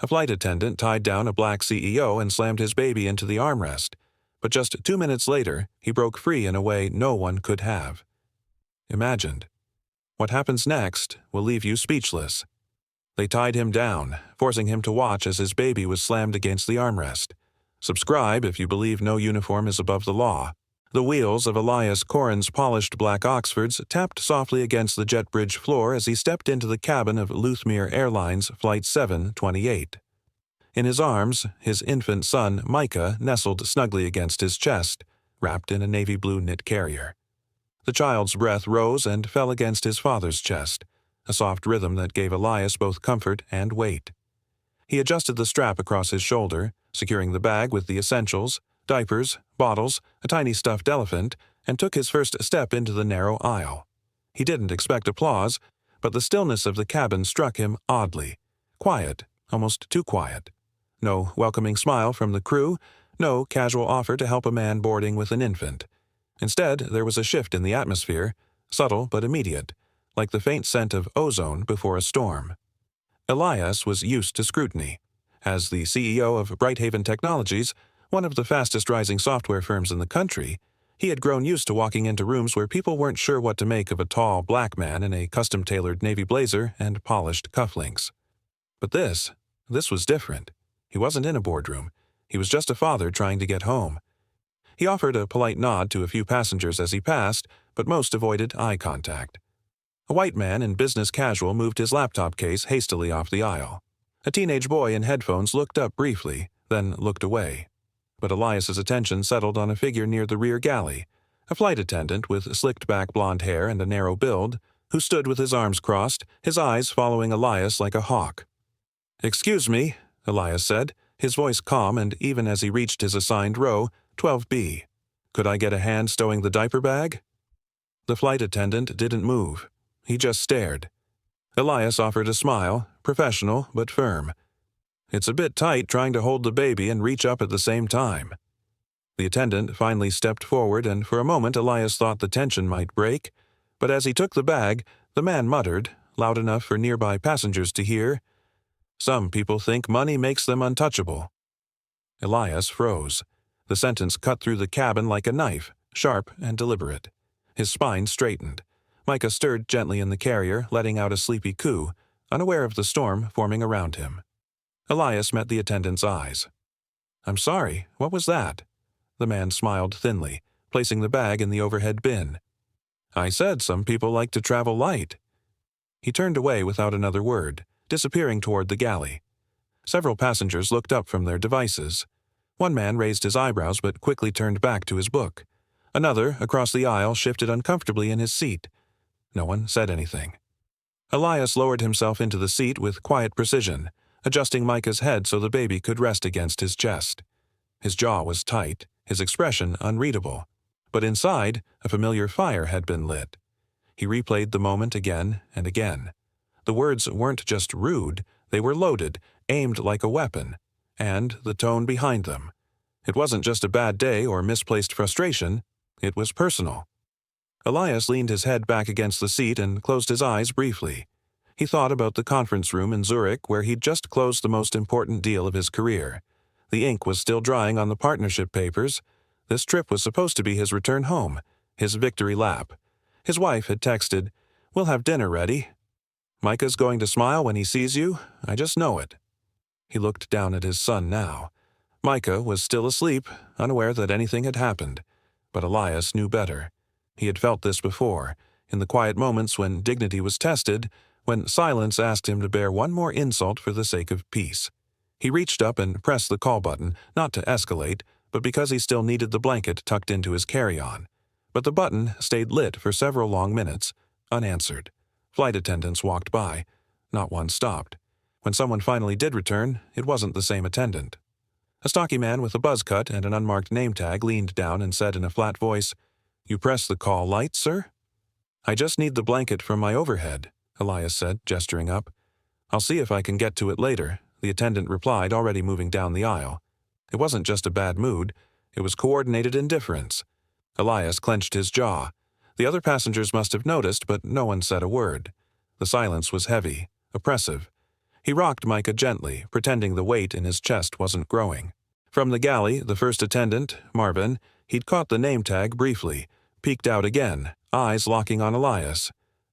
A flight attendant tied down a black CEO and slammed his baby into the armrest, but just 2 minutes later, he broke free in a way no one could have imagined. What happens next will leave you speechless. They tied him down, forcing him to watch as his baby was slammed against the armrest. Subscribe if you believe no uniform is above the law. The wheels of Elias Korrin's polished black Oxfords tapped softly against the jet bridge floor as he stepped into the cabin of Luthmere Airlines Flight 728. In his arms, his infant son, Micah, nestled snugly against his chest, wrapped in a navy blue knit carrier. The child's breath rose and fell against his father's chest, a soft rhythm that gave Elias both comfort and weight. He adjusted the strap across his shoulder, securing the bag with the essentials, diapers, bottles, a tiny stuffed elephant, and took his first step into the narrow aisle. He didn't expect applause, but the stillness of the cabin struck him oddly. Quiet, almost too quiet. No welcoming smile from the crew, no casual offer to help a man boarding with an infant. Instead, there was a shift in the atmosphere, subtle but immediate, like the faint scent of ozone before a storm. Elias was used to scrutiny. As the CEO of Brighthaven Technologies, one of the fastest-rising software firms in the country, he had grown used to walking into rooms where people weren't sure what to make of a tall black man in a custom-tailored navy blazer and polished cufflinks. But this was different. He wasn't in a boardroom. He was just a father trying to get home. He offered a polite nod to a few passengers as he passed, but most avoided eye contact. A white man in business casual moved his laptop case hastily off the aisle. A teenage boy in headphones looked up briefly, then looked away. But Elias's attention settled on a figure near the rear galley, a flight attendant with slicked-back blonde hair and a narrow build, who stood with his arms crossed, his eyes following Elias like a hawk. "Excuse me," Elias said, his voice calm, and even as he reached his assigned row, 12B. "Could I get a hand stowing the diaper bag?" The flight attendant didn't move. He just stared. Elias offered a smile, professional but firm. "It's a bit tight trying to hold the baby and reach up at the same time." The attendant finally stepped forward, and for a moment Elias thought the tension might break, but as he took the bag, the man muttered, loud enough for nearby passengers to hear, "Some people think money makes them untouchable." Elias froze. The sentence cut through the cabin like a knife, sharp and deliberate. His spine straightened. Micah stirred gently in the carrier, letting out a sleepy coo, unaware of the storm forming around him. Elias met the attendant's eyes. "I'm sorry, what was that?" The man smiled thinly, placing the bag in the overhead bin. "I said some people like to travel light." He turned away without another word, disappearing toward the galley. Several passengers looked up from their devices. One man raised his eyebrows but quickly turned back to his book. Another, across the aisle, shifted uncomfortably in his seat. No one said anything. Elias lowered himself into the seat with quiet precision, adjusting Micah's head so the baby could rest against his chest. His jaw was tight, his expression unreadable. But inside, a familiar fire had been lit. He replayed the moment again and again. The words weren't just rude, they were loaded, aimed like a weapon. And the tone behind them. It wasn't just a bad day or misplaced frustration, it was personal. Elias leaned his head back against the seat and closed his eyes briefly. He thought about the conference room in Zurich where he'd just closed the most important deal of his career. The ink was still drying on the partnership papers. This trip was supposed to be his return home, his victory lap. His wife had texted, "We'll have dinner ready." "Micah's going to smile when he sees you, I just know it." He looked down at his son now. Micah was still asleep, unaware that anything had happened. But Elias knew better. He had felt this before, in the quiet moments when dignity was tested, when silence asked him to bear one more insult for the sake of peace. He reached up and pressed the call button, not to escalate, but because he still needed the blanket tucked into his carry-on. But the button stayed lit for several long minutes, unanswered. Flight attendants walked by. Not one stopped. When someone finally did return, it wasn't the same attendant. A stocky man with a buzz cut and an unmarked name tag leaned down and said in a flat voice, "You press the call light, sir?" "I just need the blanket from my overhead," Elias said, gesturing up. "I'll see if I can get to it later," the attendant replied, already moving down the aisle. It wasn't just a bad mood, it was coordinated indifference. Elias clenched his jaw. The other passengers must have noticed, but no one said a word. The silence was heavy, oppressive. He rocked Micah gently, pretending the weight in his chest wasn't growing. From the galley, the first attendant, Marvin, he'd caught the name tag briefly, peeked out again, eyes locking on Elias.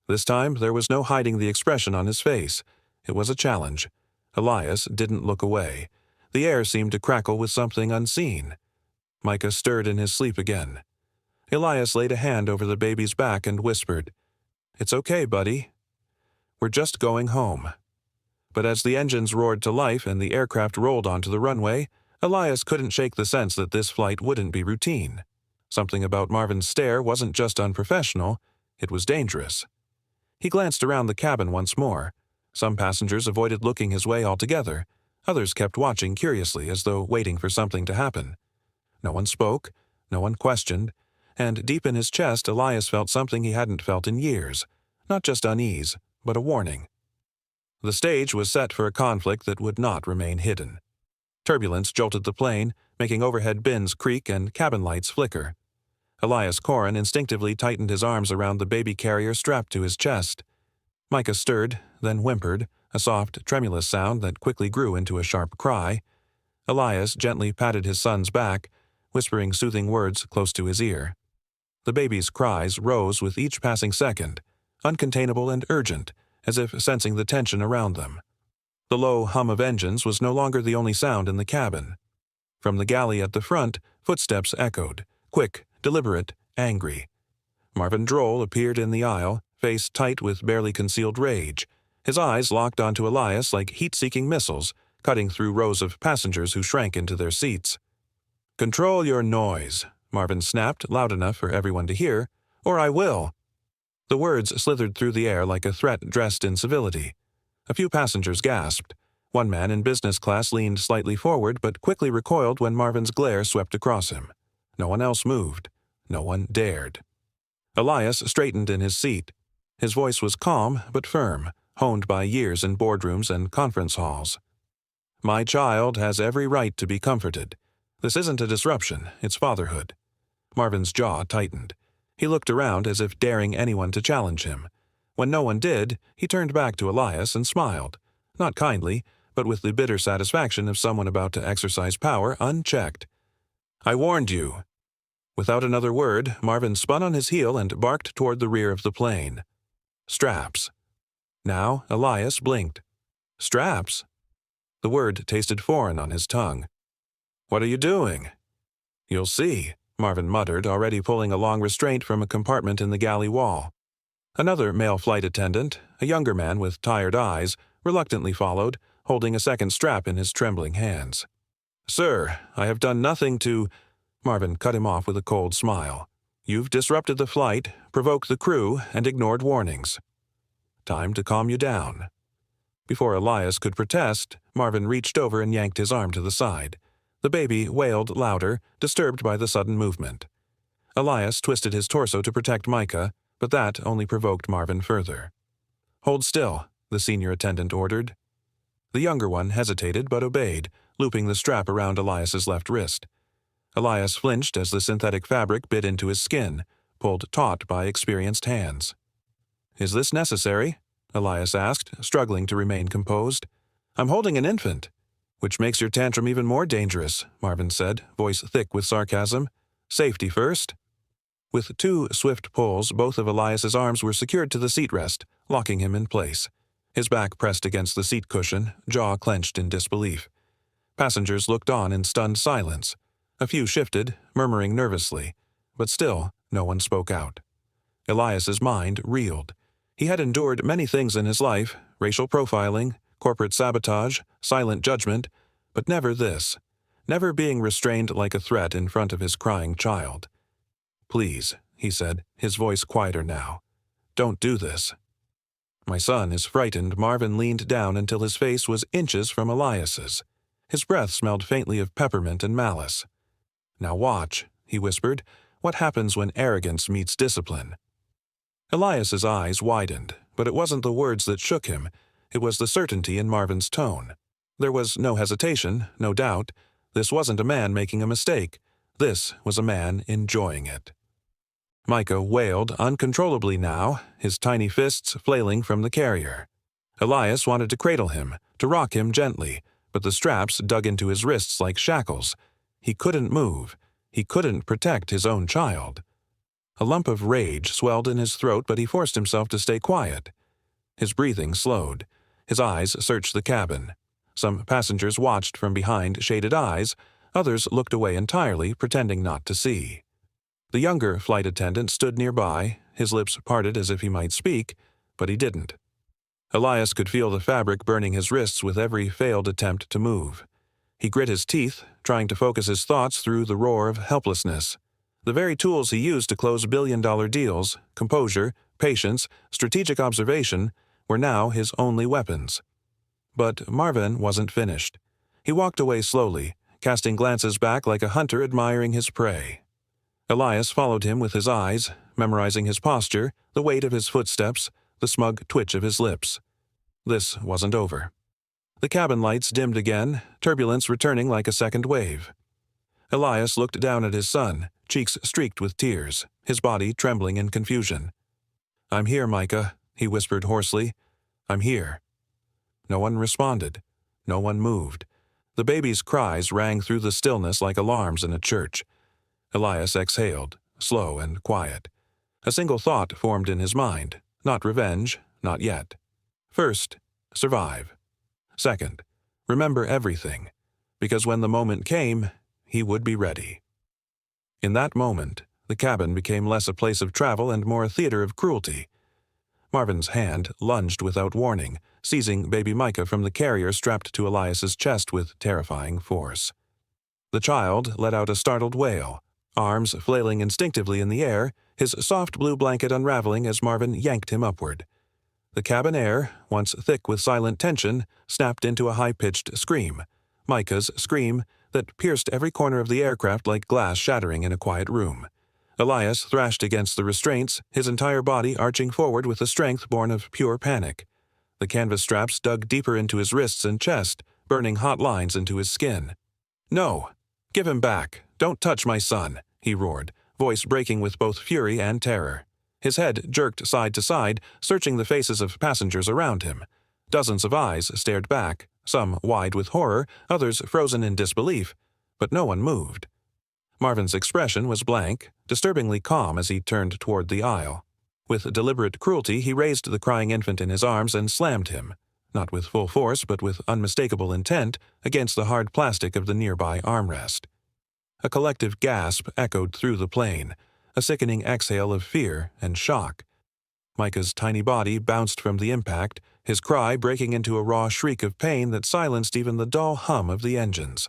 This time, there was no hiding the expression on his face. It was a challenge. Elias didn't look away. The air seemed to crackle with something unseen. Micah stirred in his sleep again. Elias laid a hand over the baby's back and whispered, "It's okay, buddy. We're just going home." But as the engines roared to life and the aircraft rolled onto the runway, Elias couldn't shake the sense that this flight wouldn't be routine. Something about Marvin's stare wasn't just unprofessional, it was dangerous. He glanced around the cabin once more. Some passengers avoided looking his way altogether. Others kept watching curiously as though waiting for something to happen. No one spoke, no one questioned, and deep in his chest Elias felt something he hadn't felt in years. Not just unease, but a warning. The stage was set for a conflict that would not remain hidden. Turbulence jolted the plane, making overhead bins creak and cabin lights flicker. Elias Korrin instinctively tightened his arms around the baby carrier strapped to his chest. Micah stirred, then whimpered, a soft, tremulous sound that quickly grew into a sharp cry. Elias gently patted his son's back, whispering soothing words close to his ear. The baby's cries rose with each passing second, uncontainable and urgent, as if sensing the tension around them. The low hum of engines was no longer the only sound in the cabin. From the galley at the front, footsteps echoed, quick, deliberate, angry. Marvin Droll appeared in the aisle, face tight with barely concealed rage. His eyes locked onto Elias like heat-seeking missiles, cutting through rows of passengers who shrank into their seats. "Control your noise," Marvin snapped loud enough for everyone to hear, "or I will." The words slithered through the air like a threat dressed in civility. A few passengers gasped. One man in business class leaned slightly forward but quickly recoiled when Marvin's glare swept across him. No one else moved. No one dared. Elias straightened in his seat. His voice was calm but firm, honed by years in boardrooms and conference halls. "My child has every right to be comforted. This isn't a disruption, it's fatherhood." Marvin's jaw tightened. He looked around as if daring anyone to challenge him. When no one did, he turned back to Elias and smiled, not kindly, but with the bitter satisfaction of someone about to exercise power unchecked. "I warned you." Without another word, Marvin spun on his heel and barked toward the rear of the plane. "Straps." Now Elias blinked. "Straps?" The word tasted foreign on his tongue. "What are you doing?" "You'll see," Marvin muttered, already pulling a long restraint from a compartment in the galley wall. Another male flight attendant, a younger man with tired eyes, reluctantly followed, holding a second strap in his trembling hands. "Sir, I have done nothing to—" Marvin cut him off with a cold smile. "You've disrupted the flight, provoked the crew, and ignored warnings. Time to calm you down." Before Elias could protest, Marvin reached over and yanked his arm to the side. The baby wailed louder, disturbed by the sudden movement. Elias twisted his torso to protect Micah, but that only provoked Marvin further. "Hold still," the senior attendant ordered. The younger one hesitated but obeyed, looping the strap around Elias's left wrist. Elias flinched as the synthetic fabric bit into his skin, pulled taut by experienced hands. "Is this necessary?" Elias asked, struggling to remain composed. "I'm holding an infant." "Which makes your tantrum even more dangerous," Marvin said, voice thick with sarcasm. "Safety first." With two swift pulls, both of Elias's arms were secured to the seat rest, locking him in place. His back pressed against the seat cushion, jaw clenched in disbelief. Passengers looked on in stunned silence. A few shifted, murmuring nervously, but still no one spoke out. Elias's mind reeled. He had endured many things in his life, racial profiling, corporate sabotage, silent judgment, but never this. Never being restrained like a threat in front of his crying child. "Please," he said, his voice quieter now. "Don't do this." "My son is frightened." Marvin leaned down until his face was inches from Elias's. His breath smelled faintly of peppermint and malice. "Now watch," he whispered, "what happens when arrogance meets discipline." Elias's eyes widened, but it wasn't the words that shook him. It was the certainty in Marvin's tone. There was no hesitation, no doubt. This wasn't a man making a mistake. This was a man enjoying it. Micah wailed uncontrollably now, his tiny fists flailing from the carrier. Elias wanted to cradle him, to rock him gently, but the straps dug into his wrists like shackles. He couldn't move. He couldn't protect his own child. A lump of rage swelled in his throat, but he forced himself to stay quiet. His breathing slowed. His eyes searched the cabin. Some passengers watched from behind shaded eyes. Others looked away entirely, pretending not to see. The younger flight attendant stood nearby, his lips parted as if he might speak, but he didn't. Elias could feel the fabric burning his wrists with every failed attempt to move. He grit his teeth, trying to focus his thoughts through the roar of helplessness. The very tools he used to close billion-dollar deals, composure, patience, strategic observation, were now his only weapons. But Marvin wasn't finished. He walked away slowly, casting glances back like a hunter admiring his prey. Elias followed him with his eyes, memorizing his posture, the weight of his footsteps, the smug twitch of his lips. This wasn't over. The cabin lights dimmed again, turbulence returning like a second wave. Elias looked down at his son, cheeks streaked with tears, his body trembling in confusion. "I'm here, Micah," he whispered hoarsely. "I'm here." No one responded. No one moved. The baby's cries rang through the stillness like alarms in a church. Elias exhaled, slow and quiet. A single thought formed in his mind. Not revenge, not yet. First, survive. Second, remember everything, because when the moment came, he would be ready. In that moment, the cabin became less a place of travel and more a theater of cruelty. Marvin's hand lunged without warning, seizing baby Micah from the carrier strapped to Elias's chest with terrifying force. The child let out a startled wail, arms flailing instinctively in the air, his soft blue blanket unraveling as Marvin yanked him upward. The cabin air, once thick with silent tension, snapped into a high-pitched scream, Micah's scream that pierced every corner of the aircraft like glass shattering in a quiet room. Elias thrashed against the restraints, his entire body arching forward with a strength born of pure panic. The canvas straps dug deeper into his wrists and chest, burning hot lines into his skin. "No! Give him back! Don't touch my son!" he roared, voice breaking with both fury and terror. His head jerked side to side, searching the faces of passengers around him. Dozens of eyes stared back, some wide with horror, others frozen in disbelief, but no one moved. Marvin's expression was blank, disturbingly calm as he turned toward the aisle. With deliberate cruelty, he raised the crying infant in his arms and slammed him, not with full force but with unmistakable intent, against the hard plastic of the nearby armrest. A collective gasp echoed through the plane, a sickening exhale of fear and shock. Micah's tiny body bounced from the impact, his cry breaking into a raw shriek of pain that silenced even the dull hum of the engines.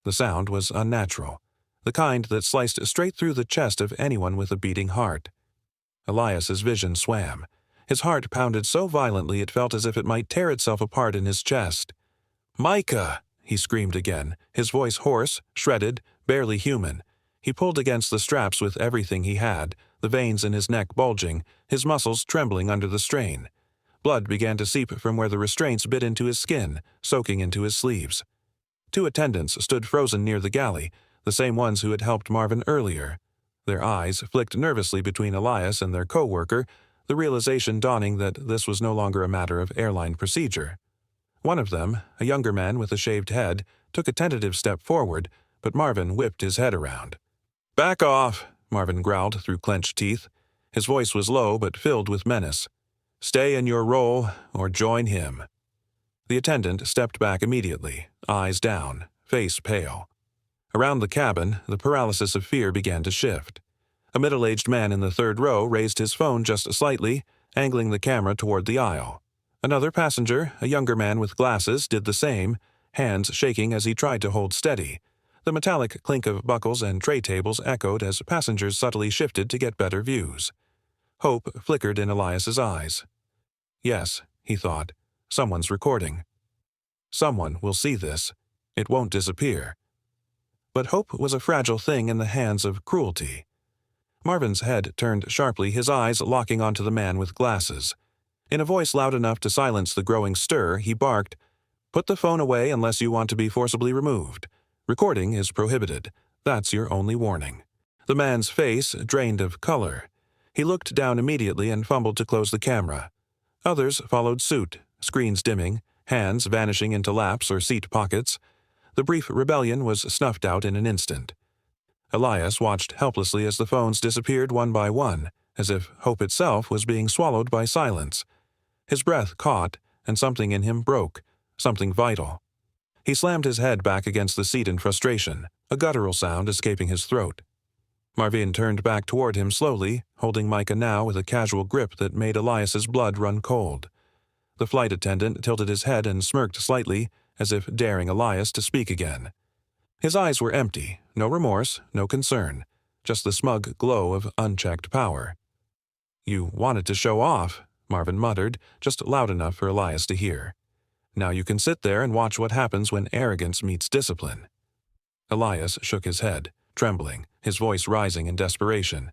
The sound was unnatural, the kind that sliced straight through the chest of anyone with a beating heart. Elias's vision swam. His heart pounded so violently it felt as if it might tear itself apart in his chest. "Micah!" he screamed again, his voice hoarse, shredded, barely human. He pulled against the straps with everything he had, the veins in his neck bulging, his muscles trembling under the strain. Blood began to seep from where the restraints bit into his skin, soaking into his sleeves. Two attendants stood frozen near the galley, the same ones who had helped Marvin earlier. Their eyes flicked nervously between Elias and their co-worker, the realization dawning that this was no longer a matter of airline procedure. One of them, a younger man with a shaved head, took a tentative step forward, but Marvin whipped his head around. "Back off," Marvin growled through clenched teeth. His voice was low but filled with menace. "Stay in your role or join him." The attendant stepped back immediately, eyes down, face pale. Around the cabin, the paralysis of fear began to shift. A middle-aged man in the third row raised his phone just slightly, angling the camera toward the aisle. Another passenger, a younger man with glasses, did the same, hands shaking as he tried to hold steady. The metallic clink of buckles and tray tables echoed as passengers subtly shifted to get better views. Hope flickered in Elias's eyes. Yes, he thought, someone's recording. Someone will see this. It won't disappear. But hope was a fragile thing in the hands of cruelty. Marvin's head turned sharply, his eyes locking onto the man with glasses. In a voice loud enough to silence the growing stir, he barked, "Put the phone away unless you want to be forcibly removed. Recording is prohibited. That's your only warning." The man's face drained of color. He looked down immediately and fumbled to close the camera. Others followed suit, screens dimming, hands vanishing into laps or seat pockets. The brief rebellion was snuffed out in an instant. Elias watched helplessly as the phones disappeared one by one, as if hope itself was being swallowed by silence. His breath caught, and something in him broke, something vital. He slammed his head back against the seat in frustration, a guttural sound escaping his throat. Marvin turned back toward him slowly, holding Micah now with a casual grip that made Elias's blood run cold. The flight attendant tilted his head and smirked slightly, as if daring Elias to speak again. His eyes were empty, no remorse, no concern, just the smug glow of unchecked power. "You wanted to show off," Marvin muttered, just loud enough for Elias to hear. "Now you can sit there and watch what happens when arrogance meets discipline." Elias shook his head, trembling, his voice rising in desperation.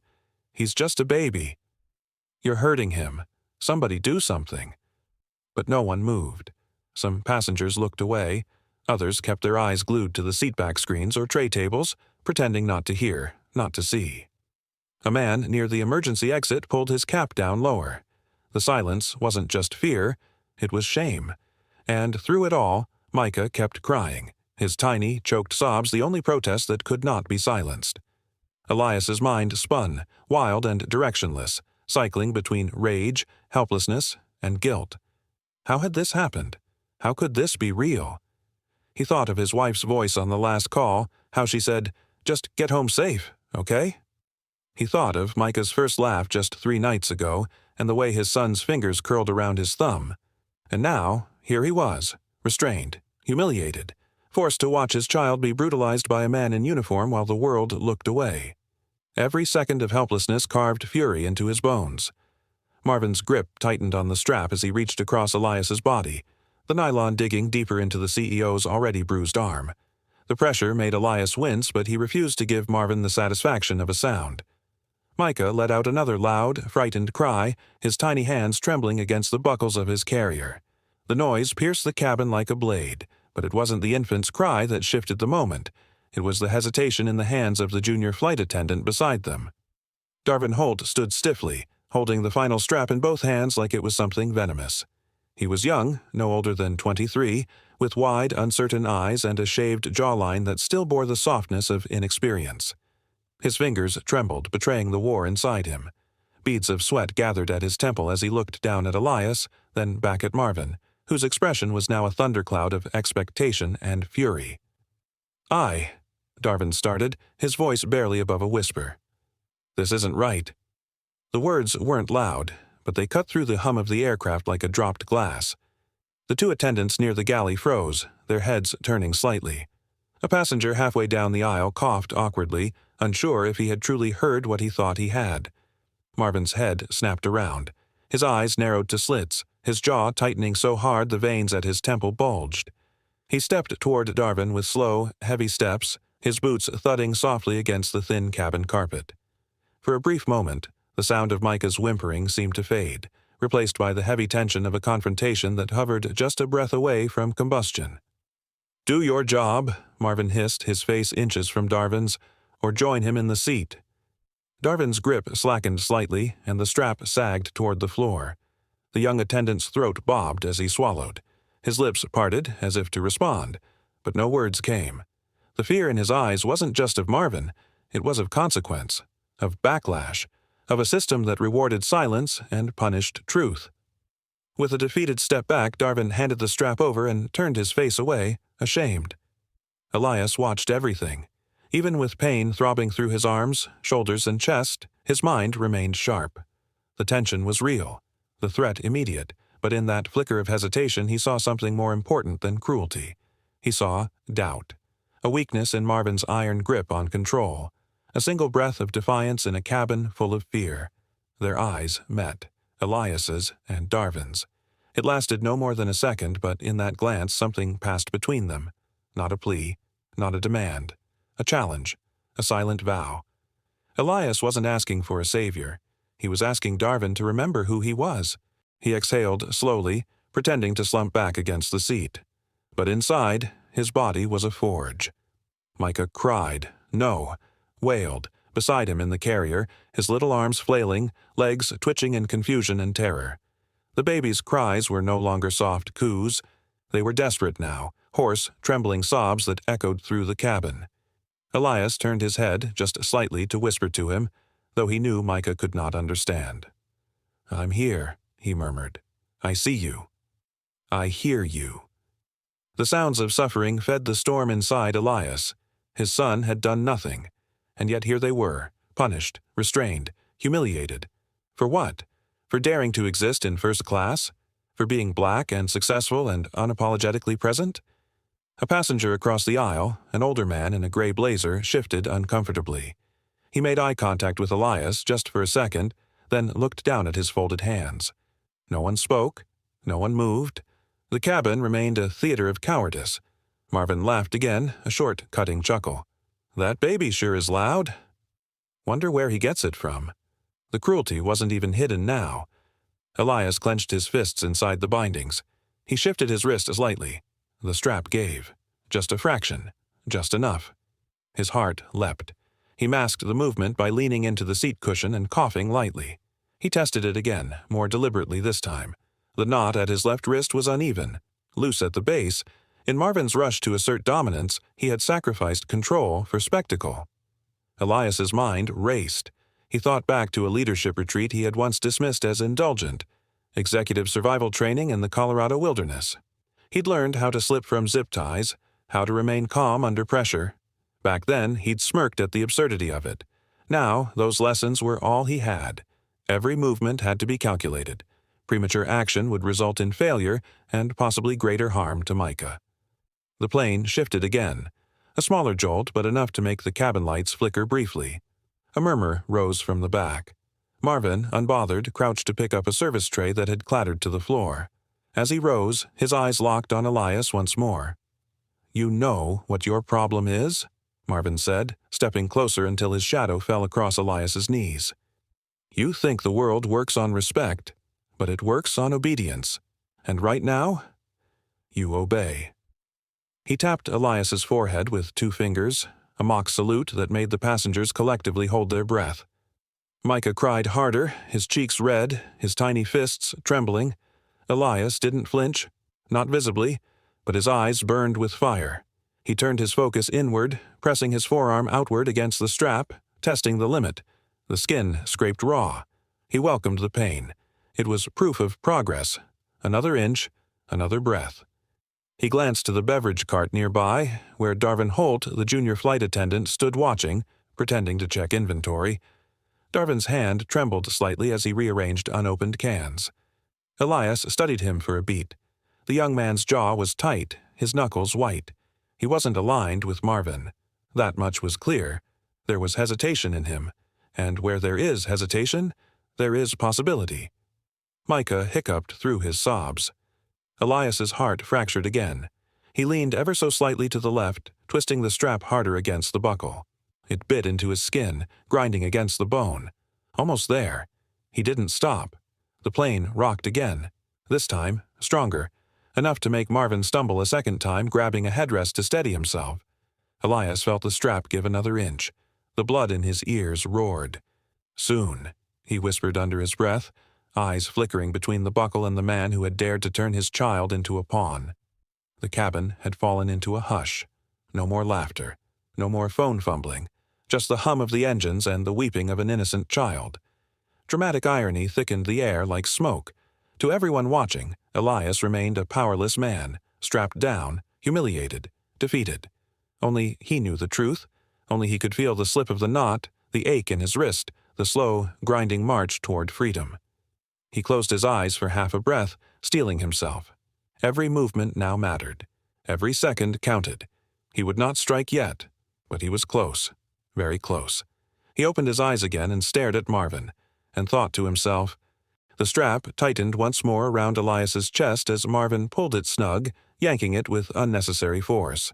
"He's just a baby." "You're hurting him. Somebody do something." But no one moved. Some passengers looked away. Others kept their eyes glued to the seatback screens or tray tables, pretending not to hear, not to see. A man near the emergency exit pulled his cap down lower. The silence wasn't just fear, it was shame. And through it all, Micah kept crying, his tiny, choked sobs the only protest that could not be silenced. Elias's mind spun, wild and directionless, cycling between rage, helplessness, and guilt. How had this happened? How could this be real? He thought of his wife's voice on the last call, how she said, "Just get home safe, okay?" He thought of Micah's first laugh just 3 nights ago, and the way his son's fingers curled around his thumb. And now, here he was, restrained, humiliated, forced to watch his child be brutalized by a man in uniform while the world looked away. Every second of helplessness carved fury into his bones. Marvin's grip tightened on the strap as he reached across Elias's body, the nylon digging deeper into the CEO's already bruised arm. The pressure made Elias wince, but he refused to give Marvin the satisfaction of a sound. Micah let out another loud, frightened cry, his tiny hands trembling against the buckles of his carrier. The noise pierced the cabin like a blade, but it wasn't the infant's cry that shifted the moment. It was the hesitation in the hands of the junior flight attendant beside them. Darvin Holt stood stiffly, holding the final strap in both hands like it was something venomous. He was young, no older than 23, with wide, uncertain eyes and a shaved jawline that still bore the softness of inexperience. His fingers trembled, betraying the war inside him. Beads of sweat gathered at his temple as he looked down at Elias, then back at Marvin, whose expression was now a thundercloud of expectation and fury. Darvin started, his voice barely above a whisper. "This isn't right." The words weren't loud, but they cut through the hum of the aircraft like a dropped glass. The 2 attendants near the galley froze, their heads turning slightly. A passenger halfway down the aisle coughed awkwardly, unsure if he had truly heard what he thought he had. Marvin's head snapped around. His eyes narrowed to slits, his jaw tightening so hard the veins at his temple bulged. He stepped toward Darvin with slow, heavy steps, his boots thudding softly against the thin cabin carpet. For a brief moment, the sound of Micah's whimpering seemed to fade, replaced by the heavy tension of a confrontation that hovered just a breath away from combustion. "Do your job," Marvin hissed, his face inches from Darvin's, "or join him in the seat." Darvin's grip slackened slightly, and the strap sagged toward the floor. The young attendant's throat bobbed as he swallowed. His lips parted, as if to respond, but no words came. The fear in his eyes wasn't just of Marvin, it was of consequence, of backlash, of a system that rewarded silence and punished truth. With a defeated step back, Darvin handed the strap over and turned his face away, ashamed. Elias watched everything. Even with pain throbbing through his arms, shoulders, and chest, his mind remained sharp. The tension was real, the threat immediate, but in that flicker of hesitation he saw something more important than cruelty. He saw doubt, a weakness in Marvin's iron grip on control, a single breath of defiance in a cabin full of fear. Their eyes met, Elias's and Darvin's. It lasted no more than a second, but in that glance something passed between them. Not a plea, not a demand. A challenge, a silent vow. Elias wasn't asking for a savior. He was asking Darvin to remember who he was. He exhaled slowly, pretending to slump back against the seat. But inside, his body was a forge. Micah cried, no, wailed, beside him in the carrier, his little arms flailing, legs twitching in confusion and terror. The baby's cries were no longer soft coos. They were desperate now, hoarse, trembling sobs that echoed through the cabin. Elias turned his head just slightly to whisper to him, though he knew Micah could not understand. "I'm here," he murmured. "I see you. I hear you." The sounds of suffering fed the storm inside Elias. His son had done nothing, and yet here they were, punished, restrained, humiliated. For what? For daring to exist in first class? For being black and successful and unapologetically present? A passenger across the aisle, an older man in a gray blazer, shifted uncomfortably. He made eye contact with Elias just for a second, then looked down at his folded hands. No one spoke. No one moved. The cabin remained a theater of cowardice. Marvin laughed again, a short, cutting chuckle. "That baby sure is loud. Wonder where he gets it from." The cruelty wasn't even hidden now. Elias clenched his fists inside the bindings. He shifted his wrist slightly. The strap gave. Just a fraction. Just enough. His heart leapt. He masked the movement by leaning into the seat cushion and coughing lightly. He tested it again, more deliberately this time. The knot at his left wrist was uneven, loose at the base. In Marvin's rush to assert dominance, he had sacrificed control for spectacle. Elias's mind raced. He thought back to a leadership retreat he had once dismissed as indulgent, executive survival training in the Colorado wilderness. He'd learned how to slip from zip ties, how to remain calm under pressure. Back then, he'd smirked at the absurdity of it. Now, those lessons were all he had. Every movement had to be calculated. Premature action would result in failure and possibly greater harm to Micah. The plane shifted again. A smaller jolt, but enough to make the cabin lights flicker briefly. A murmur rose from the back. Marvin, unbothered, crouched to pick up a service tray that had clattered to the floor. As he rose, his eyes locked on Elias once more. "You know what your problem is?" Marvin said, stepping closer until his shadow fell across Elias's knees. "You think the world works on respect, but it works on obedience. And right now, you obey." He tapped Elias's forehead with 2 fingers, a mock salute that made the passengers collectively hold their breath. Micah cried harder, his cheeks red, his tiny fists trembling. Elias didn't flinch, not visibly, but his eyes burned with fire. He turned his focus inward, pressing his forearm outward against the strap, testing the limit. The skin scraped raw. He welcomed the pain. It was proof of progress. Another inch, another breath. He glanced to the beverage cart nearby, where Darvin Holt, the junior flight attendant, stood watching, pretending to check inventory. Darvin's hand trembled slightly as he rearranged unopened cans. Elias studied him for a beat. The young man's jaw was tight, his knuckles white. He wasn't aligned with Marvin. That much was clear. There was hesitation in him, and where there is hesitation, there is possibility. Micah hiccuped through his sobs. Elias's heart fractured again. He leaned ever so slightly to the left, twisting the strap harder against the buckle. It bit into his skin, grinding against the bone. Almost there. He didn't stop. The plane rocked again. This time, stronger. Enough to make Marvin stumble a second time, grabbing a headrest to steady himself. Elias felt the strap give another inch. The blood in his ears roared. "Soon," he whispered under his breath, eyes flickering between the buckle and the man who had dared to turn his child into a pawn. The cabin had fallen into a hush. No more laughter. No more phone fumbling. Just the hum of the engines and the weeping of an innocent child. Dramatic irony thickened the air like smoke. To everyone watching, Elias remained a powerless man, strapped down, humiliated, defeated. Only he knew the truth. Only he could feel the slip of the knot, the ache in his wrist, the slow, grinding march toward freedom. He closed his eyes for half a breath, steeling himself. Every movement now mattered. Every second counted. He would not strike yet, but he was close, very close. He opened his eyes again and stared at Marvin, and thought to himself. The strap tightened once more around Elias's chest as Marvin pulled it snug, yanking it with unnecessary force.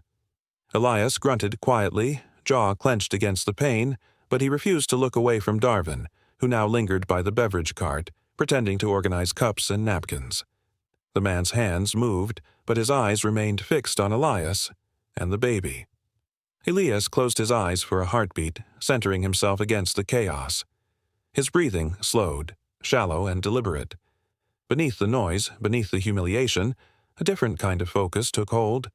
Elias grunted quietly, jaw clenched against the pain, but he refused to look away from Darvin, who now lingered by the beverage cart, pretending to organize cups and napkins. The man's hands moved, but his eyes remained fixed on Elias and the baby. Elias closed his eyes for a heartbeat, centering himself against the chaos. His breathing slowed, shallow and deliberate. Beneath the noise, beneath the humiliation, A different kind of focus took hold.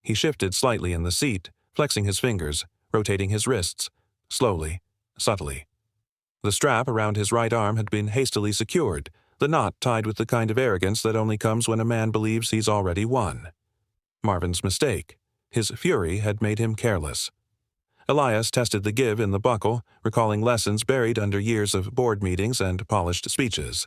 He shifted slightly in the seat, flexing his fingers, rotating his wrists, slowly, subtly. The strap around his right arm had been hastily secured, the knot tied with the kind of arrogance that only comes when a man believes he's already won. Marvin's mistake. His fury had made him careless. Elias tested the give in the buckle, recalling lessons buried under years of board meetings and polished speeches.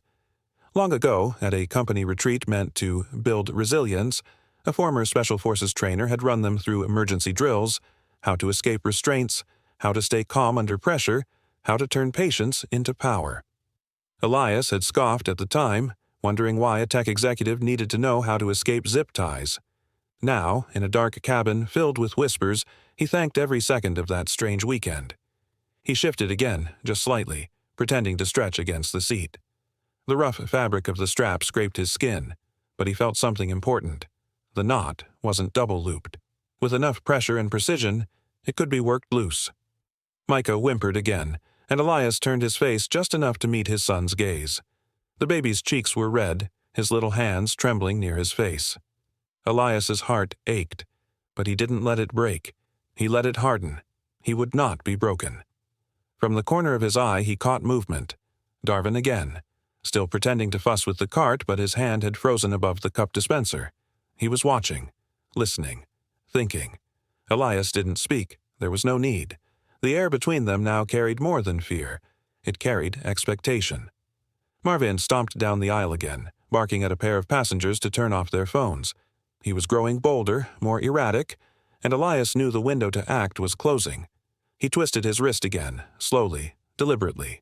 Long ago, at a company retreat meant to build resilience, a former Special Forces trainer had run them through emergency drills, how to escape restraints, how to stay calm under pressure, how to turn patience into power. Elias had scoffed at the time, wondering why a tech executive needed to know how to escape zip ties. Now, in a dark cabin filled with whispers, he thanked every second of that strange weekend. He shifted again, just slightly, pretending to stretch against the seat. The rough fabric of the strap scraped his skin, but he felt something important. The knot wasn't double-looped. With enough pressure and precision, it could be worked loose. Micah whimpered again, and Elias turned his face just enough to meet his son's gaze. The baby's cheeks were red, his little hands trembling near his face. Elias's heart ached, but he didn't let it break. He let it harden. He would not be broken. From the corner of his eye he caught movement. Darwin again, still pretending to fuss with the cart, but his hand had frozen above the cup dispenser. He was watching, listening, thinking. Elias didn't speak. There was no need. The air between them now carried more than fear. It carried expectation. Marvin stomped down the aisle again, barking at a pair of passengers to turn off their phones. He was growing bolder, more erratic, and Elias knew the window to act was closing. He twisted his wrist again, slowly, deliberately.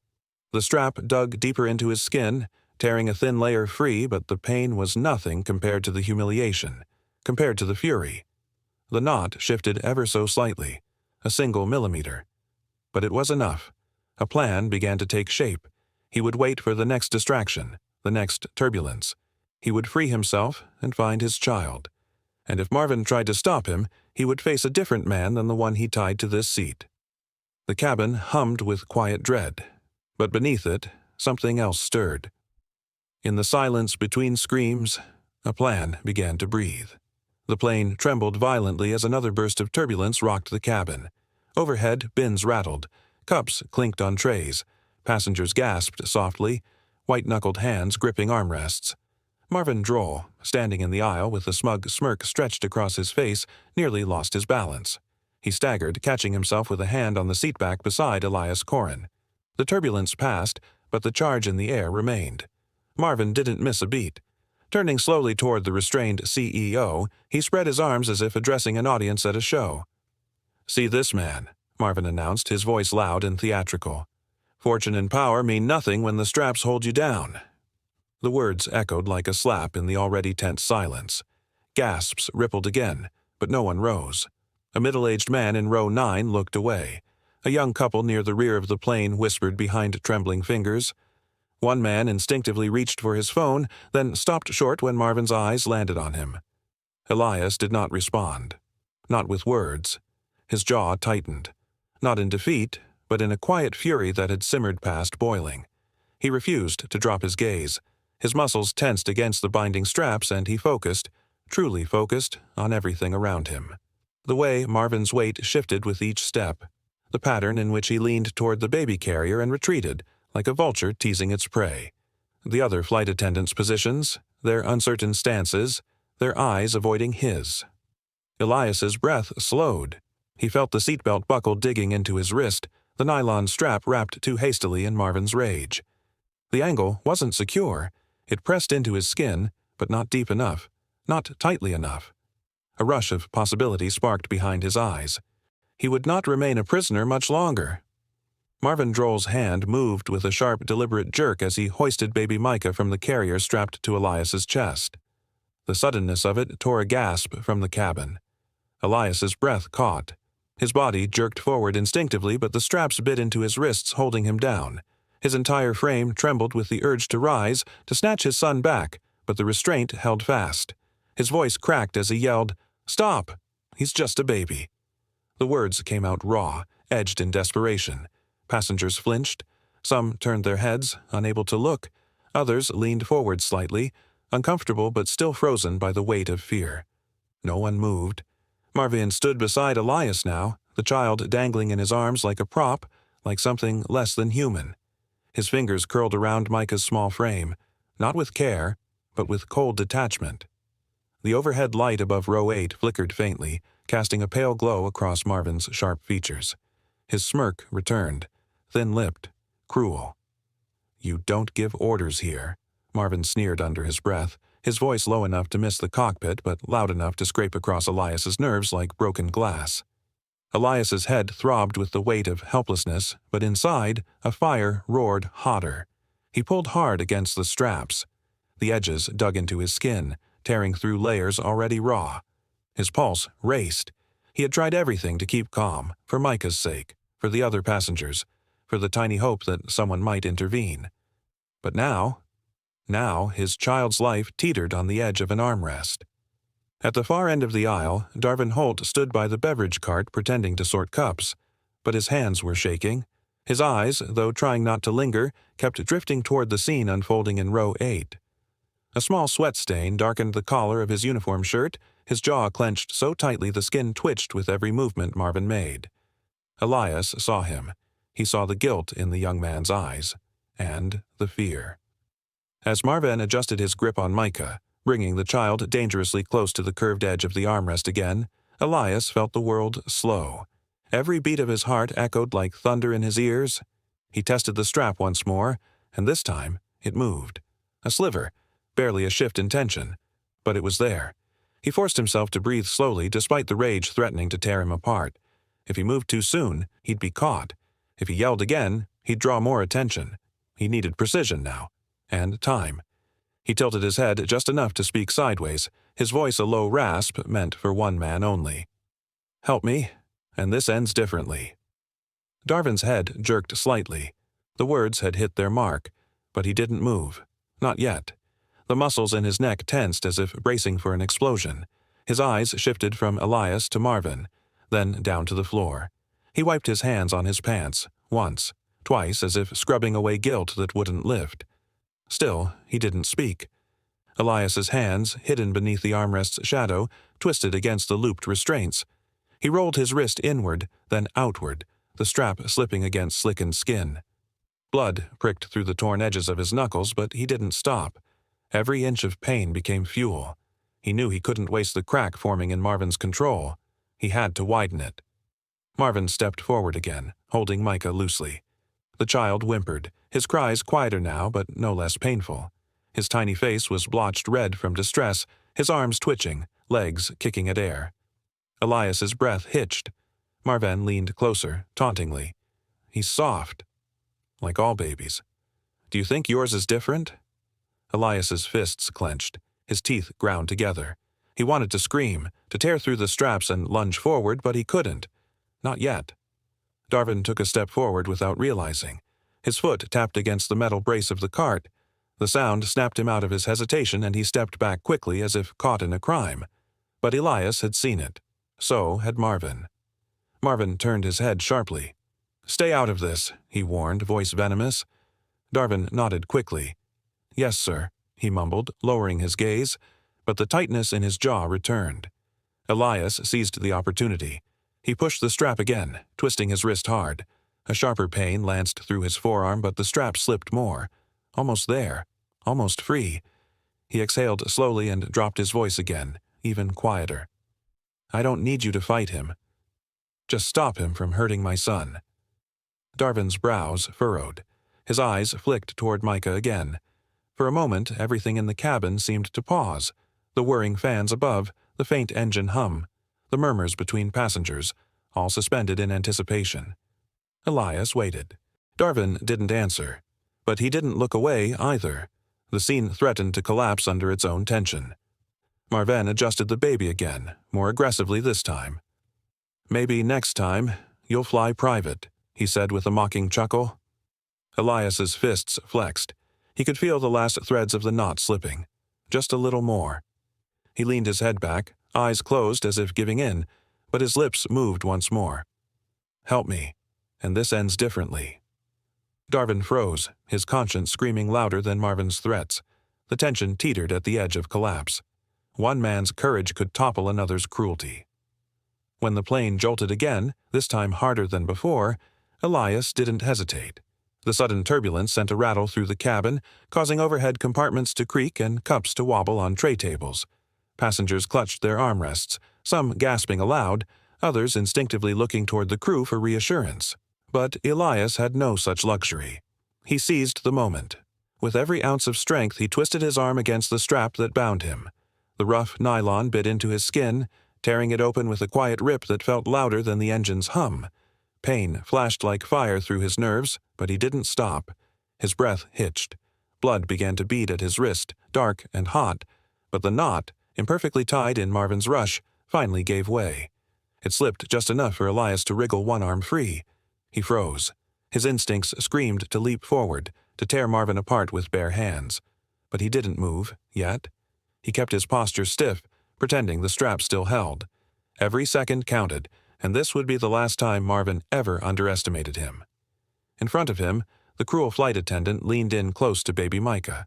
The strap dug deeper into his skin, tearing a thin layer free, but the pain was nothing compared to the humiliation, compared to the fury. The knot shifted ever so slightly, a single millimeter. But it was enough. A plan began to take shape. He would wait for the next distraction, the next turbulence. He would free himself and find his child. And if Marvin tried to stop him, he would face a different man than the one he tied to this seat. The cabin hummed with quiet dread, but beneath it, something else stirred. In the silence between screams, a plan began to breathe. The plane trembled violently as another burst of turbulence rocked the cabin. Overhead, bins rattled, cups clinked on trays, passengers gasped softly, white-knuckled hands gripping armrests. Marvin Droll, standing in the aisle with a smug smirk stretched across his face, nearly lost his balance. He staggered, catching himself with a hand on the seatback beside Elias Korrin. The turbulence passed, but the charge in the air remained. Marvin didn't miss a beat. Turning slowly toward the restrained CEO, he spread his arms as if addressing an audience at a show. "See this man," Marvin announced, his voice loud and theatrical. "Fortune and power mean nothing when the straps hold you down." The words echoed like a slap in the already tense silence. Gasps rippled again, but no one rose. A middle-aged man in row 9 looked away. A young couple near the rear of the plane whispered behind trembling fingers. One man instinctively reached for his phone, then stopped short when Marvin's eyes landed on him. Elias did not respond. Not with words. His jaw tightened. Not in defeat, but in a quiet fury that had simmered past boiling. He refused to drop his gaze. His muscles tensed against the binding straps, and he focused, truly focused, on everything around him. The way Marvin's weight shifted with each step, the pattern in which he leaned toward the baby carrier and retreated, like a vulture teasing its prey. The other flight attendants' positions, their uncertain stances, their eyes avoiding his. Elias's breath slowed. He felt the seatbelt buckle digging into his wrist, the nylon strap wrapped too hastily in Marvin's rage. The angle wasn't secure. It pressed into his skin, but not deep enough, not tightly enough. A rush of possibility sparked behind his eyes. He would not remain a prisoner much longer. Marvin Droll's hand moved with a sharp, deliberate jerk as he hoisted baby Micah from the carrier strapped to Elias's chest. The suddenness of it tore a gasp from the cabin. Elias's breath caught. His body jerked forward instinctively, but the straps bit into his wrists, holding him down. His entire frame trembled with the urge to rise, to snatch his son back, but the restraint held fast. His voice cracked as he yelled, "Stop! He's just a baby." The words came out raw, edged in desperation. Passengers flinched. Some turned their heads, unable to look. Others leaned forward slightly. uncomfortable but still frozen by the weight of fear. No one moved. Marvin stood beside Elias now, the child dangling in his arms like a prop, like something less than human. His fingers curled around Micah's small frame, not with care, but with cold detachment. The overhead light above row 8 flickered faintly, casting a pale glow across Marvin's sharp features. His smirk returned, thin-lipped, cruel. "You don't give orders here," Marvin sneered under his breath, his voice low enough to miss the cockpit but loud enough to scrape across Elias's nerves like broken glass. Elias's head throbbed with the weight of helplessness, but inside, a fire roared hotter. He pulled hard against the straps. The edges dug into his skin, tearing through layers already raw. His pulse raced. He had tried everything to keep calm, for Micah's sake, for the other passengers, for the tiny hope that someone might intervene. But now his child's life teetered on the edge of an armrest. At the far end of the aisle, Darvin Holt stood by the beverage cart pretending to sort cups, but his hands were shaking. His eyes, though trying not to linger, kept drifting toward the scene unfolding in row 8. A small sweat stain darkened the collar of his uniform shirt, his jaw clenched so tightly the skin twitched with every movement Marvin made. Elias saw him. He saw the guilt in the young man's eyes, and the fear. As Marvin adjusted his grip on Micah, bringing the child dangerously close to the curved edge of the armrest again, Elias felt the world slow. Every beat of his heart echoed like thunder in his ears. He tested the strap once more, and this time it moved. A sliver, barely a shift in tension, but it was there. He forced himself to breathe slowly despite the rage threatening to tear him apart. If he moved too soon, he'd be caught. If he yelled again, he'd draw more attention. He needed precision now, and time. He tilted his head just enough to speak sideways, his voice a low rasp meant for one man only. "Help me, and this ends differently." Darvin's head jerked slightly. The words had hit their mark, but he didn't move. Not yet. The muscles in his neck tensed as if bracing for an explosion. His eyes shifted from Elias to Marvin, then down to the floor. He wiped his hands on his pants, once, twice, as if scrubbing away guilt that wouldn't lift. Still, he didn't speak. Elias's hands, hidden beneath the armrest's shadow, twisted against the looped restraints. He rolled his wrist inward, then outward, the strap slipping against slickened skin. Blood pricked through the torn edges of his knuckles, but he didn't stop. Every inch of pain became fuel. He knew he couldn't waste the crack forming in Marvin's control. He had to widen it. Marvin stepped forward again, holding Micah loosely. The child whimpered, his cries quieter now but no less painful. His tiny face was blotched red from distress, his arms twitching, legs kicking at air. Elias's breath hitched. Marvin leaned closer, tauntingly. "He's soft. Like all babies. Do you think yours is different?" Elias's fists clenched, his teeth ground together. He wanted to scream, to tear through the straps and lunge forward, but he couldn't. Not yet. Darvin took a step forward without realizing. His foot tapped against the metal brace of the cart. The sound snapped him out of his hesitation and he stepped back quickly as if caught in a crime. But Elias had seen it. So had Marvin. Marvin turned his head sharply. "Stay out of this," he warned, voice venomous. Darvin nodded quickly. "Yes, sir," he mumbled, lowering his gaze, but the tightness in his jaw returned. Elias seized the opportunity. He pushed the strap again, twisting his wrist hard. A sharper pain lanced through his forearm, but the strap slipped more. Almost there. Almost free. He exhaled slowly and dropped his voice again, even quieter. "I don't need you to fight him. Just stop him from hurting my son." Darvin's brows furrowed. His eyes flicked toward Micah again. For a moment, everything in the cabin seemed to pause. The whirring fans above, the faint engine hum, the murmurs between passengers, all suspended in anticipation. Elias waited. Darvin didn't answer. But he didn't look away either. The scene threatened to collapse under its own tension. Marvin adjusted the baby again, more aggressively this time. "Maybe next time, you'll fly private," he said with a mocking chuckle. Elias's fists flexed. He could feel the last threads of the knot slipping. Just a little more. He leaned his head back, eyes closed as if giving in, but his lips moved once more. "Help me, and this ends differently." Darvin froze, his conscience screaming louder than Marvin's threats. The tension teetered at the edge of collapse. One man's courage could topple another's cruelty. When the plane jolted again, this time harder than before, Elias didn't hesitate. The sudden turbulence sent a rattle through the cabin, causing overhead compartments to creak and cups to wobble on tray tables. Passengers clutched their armrests, some gasping aloud, others instinctively looking toward the crew for reassurance. But Elias had no such luxury. He seized the moment. With every ounce of strength, he twisted his arm against the strap that bound him. The rough nylon bit into his skin, tearing it open with a quiet rip that felt louder than the engine's hum. Pain flashed like fire through his nerves, but he didn't stop. His breath hitched. Blood began to bead at his wrist, dark and hot, but the knot, imperfectly tied in Marvin's rush, finally gave way. It slipped just enough for Elias to wriggle one arm free. He froze. His instincts screamed to leap forward, to tear Marvin apart with bare hands. But he didn't move, yet. He kept his posture stiff, pretending the strap still held. Every second counted, and this would be the last time Marvin ever underestimated him. In front of him, the cruel flight attendant leaned in close to baby Micah.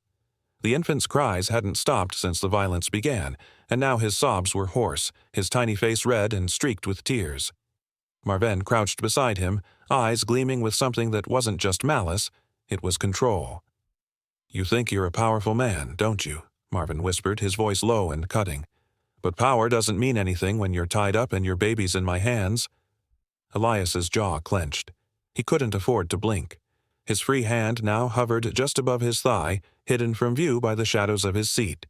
The infant's cries hadn't stopped since the violence began, and now his sobs were hoarse, his tiny face red and streaked with tears. Marvin crouched beside him, eyes gleaming with something that wasn't just malice, it was control. "You think you're a powerful man, don't you?" Marvin whispered, his voice low and cutting. "But power doesn't mean anything when you're tied up and your baby's in my hands." Elias's jaw clenched. He couldn't afford to blink. His free hand now hovered just above his thigh, hidden from view by the shadows of his seat.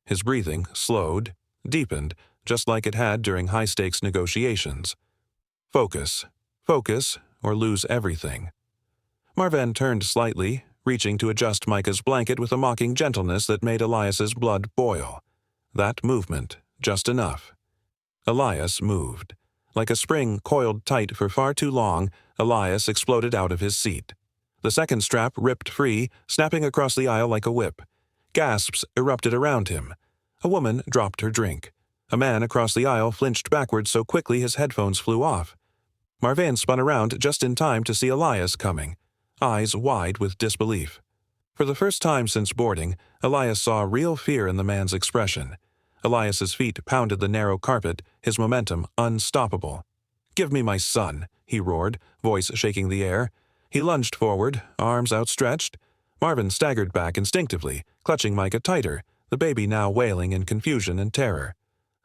His breathing slowed, deepened, just like it had during high-stakes negotiations. Focus, or lose everything. Marvin turned slightly, reaching to adjust Micah's blanket with a mocking gentleness that made Elias's blood boil. That movement, just enough. Elias moved. Like a spring coiled tight for far too long, Elias exploded out of his seat. The second strap ripped free, snapping across the aisle like a whip. Gasps erupted around him. A woman dropped her drink. A man across the aisle flinched backwards so quickly his headphones flew off. Marvin spun around just in time to see Elias coming, eyes wide with disbelief. For the first time since boarding, Elias saw real fear in the man's expression. Elias's feet pounded the narrow carpet, his momentum unstoppable. "Give me my son," he roared, voice shaking the air. He lunged forward, arms outstretched. Marvin staggered back instinctively, clutching Micah tighter, the baby now wailing in confusion and terror.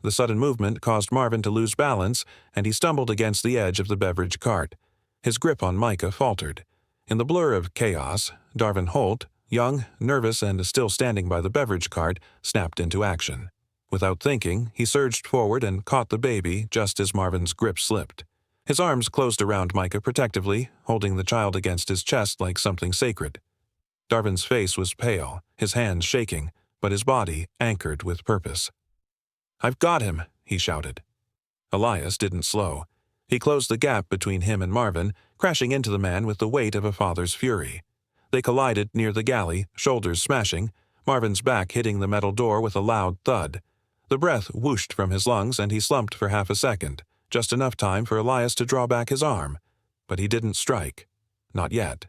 The sudden movement caused Marvin to lose balance, and he stumbled against the edge of the beverage cart. His grip on Micah faltered. In the blur of chaos, Darvin Holt, young, nervous, and still standing by the beverage cart, snapped into action. Without thinking, he surged forward and caught the baby just as Marvin's grip slipped. His arms closed around Micah protectively, holding the child against his chest like something sacred. Darvin's face was pale, his hands shaking, but his body anchored with purpose. "I've got him," he shouted. Elias didn't slow. He closed the gap between him and Marvin, crashing into the man with the weight of a father's fury. They collided near the galley, shoulders smashing, Marvin's back hitting the metal door with a loud thud. The breath whooshed from his lungs and he slumped for half a second, just enough time for Elias to draw back his arm. But he didn't strike. Not yet.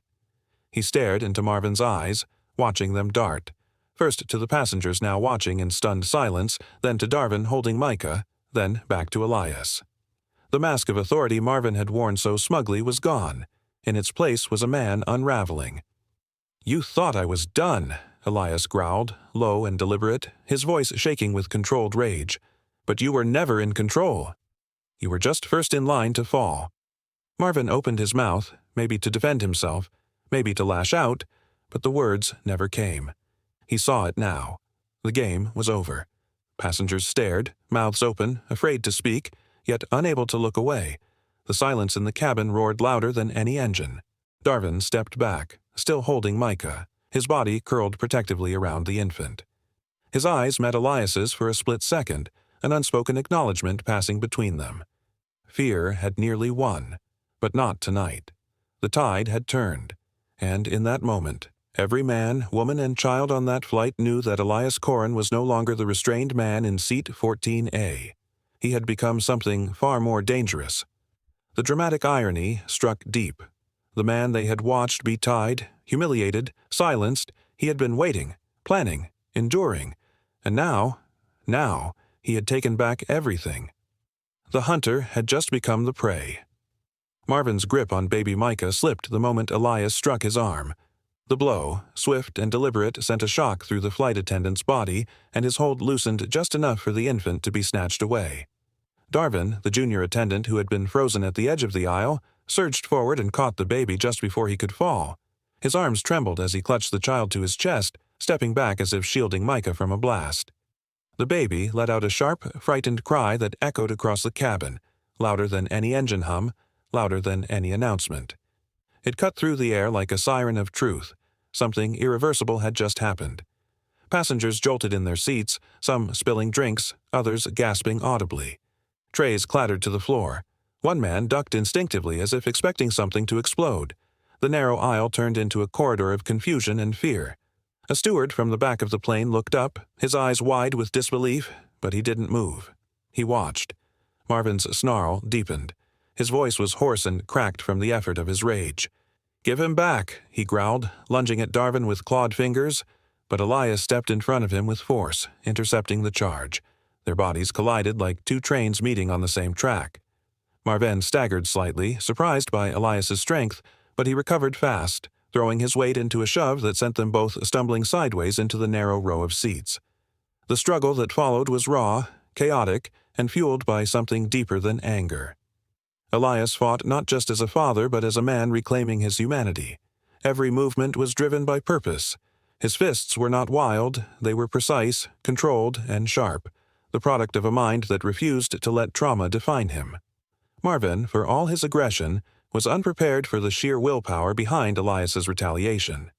He stared into Marvin's eyes, watching them dart. First to the passengers now watching in stunned silence, then to Darvin holding Micah, then back to Elias. The mask of authority Marvin had worn so smugly was gone. In its place was a man unraveling. "You thought I was done," Elias growled, low and deliberate, his voice shaking with controlled rage. "But you were never in control. You were just first in line to fall." Marvin opened his mouth, maybe to defend himself, maybe to lash out, but the words never came. He saw it now. The game was over. Passengers stared, mouths open, afraid to speak, yet unable to look away. The silence in the cabin roared louder than any engine. Darvin stepped back, still holding Micah, his body curled protectively around the infant. His eyes met Elias's for a split second, an unspoken acknowledgement passing between them. Fear had nearly won, but not tonight. The tide had turned, and in that moment, every man, woman, and child on that flight knew that Elias Korrin was no longer the restrained man in seat 14A. He had become something far more dangerous. The dramatic irony struck deep. The man they had watched be tied, humiliated, silenced, he had been waiting, planning, enduring, and now, he had taken back everything. The hunter had just become the prey. Marvin's grip on baby Micah slipped the moment Elias struck his arm. The blow, swift and deliberate, sent a shock through the flight attendant's body, and his hold loosened just enough for the infant to be snatched away. Darvin, the junior attendant who had been frozen at the edge of the aisle, surged forward and caught the baby just before he could fall. His arms trembled as he clutched the child to his chest, stepping back as if shielding Micah from a blast. The baby let out a sharp, frightened cry that echoed across the cabin, louder than any engine hum, louder than any announcement. It cut through the air like a siren of truth. Something irreversible had just happened. Passengers jolted in their seats, some spilling drinks, others gasping audibly. Trays clattered to the floor. One man ducked instinctively as if expecting something to explode. The narrow aisle turned into a corridor of confusion and fear. A steward from the back of the plane looked up, his eyes wide with disbelief, but he didn't move. He watched. Marvin's snarl deepened. His voice was hoarse and cracked from the effort of his rage. "Give him back," he growled, lunging at Darvin with clawed fingers, but Elias stepped in front of him with force, intercepting the charge. Their bodies collided like two trains meeting on the same track. Marvin staggered slightly, surprised by Elias's strength, but he recovered fast, throwing his weight into a shove that sent them both stumbling sideways into the narrow row of seats. The struggle that followed was raw, chaotic, and fueled by something deeper than anger. Elias fought not just as a father, but as a man reclaiming his humanity. Every movement was driven by purpose. His fists were not wild, they were precise, controlled, and sharp, the product of a mind that refused to let trauma define him. Marvin, for all his aggression, was unprepared for the sheer willpower behind Elias's retaliation.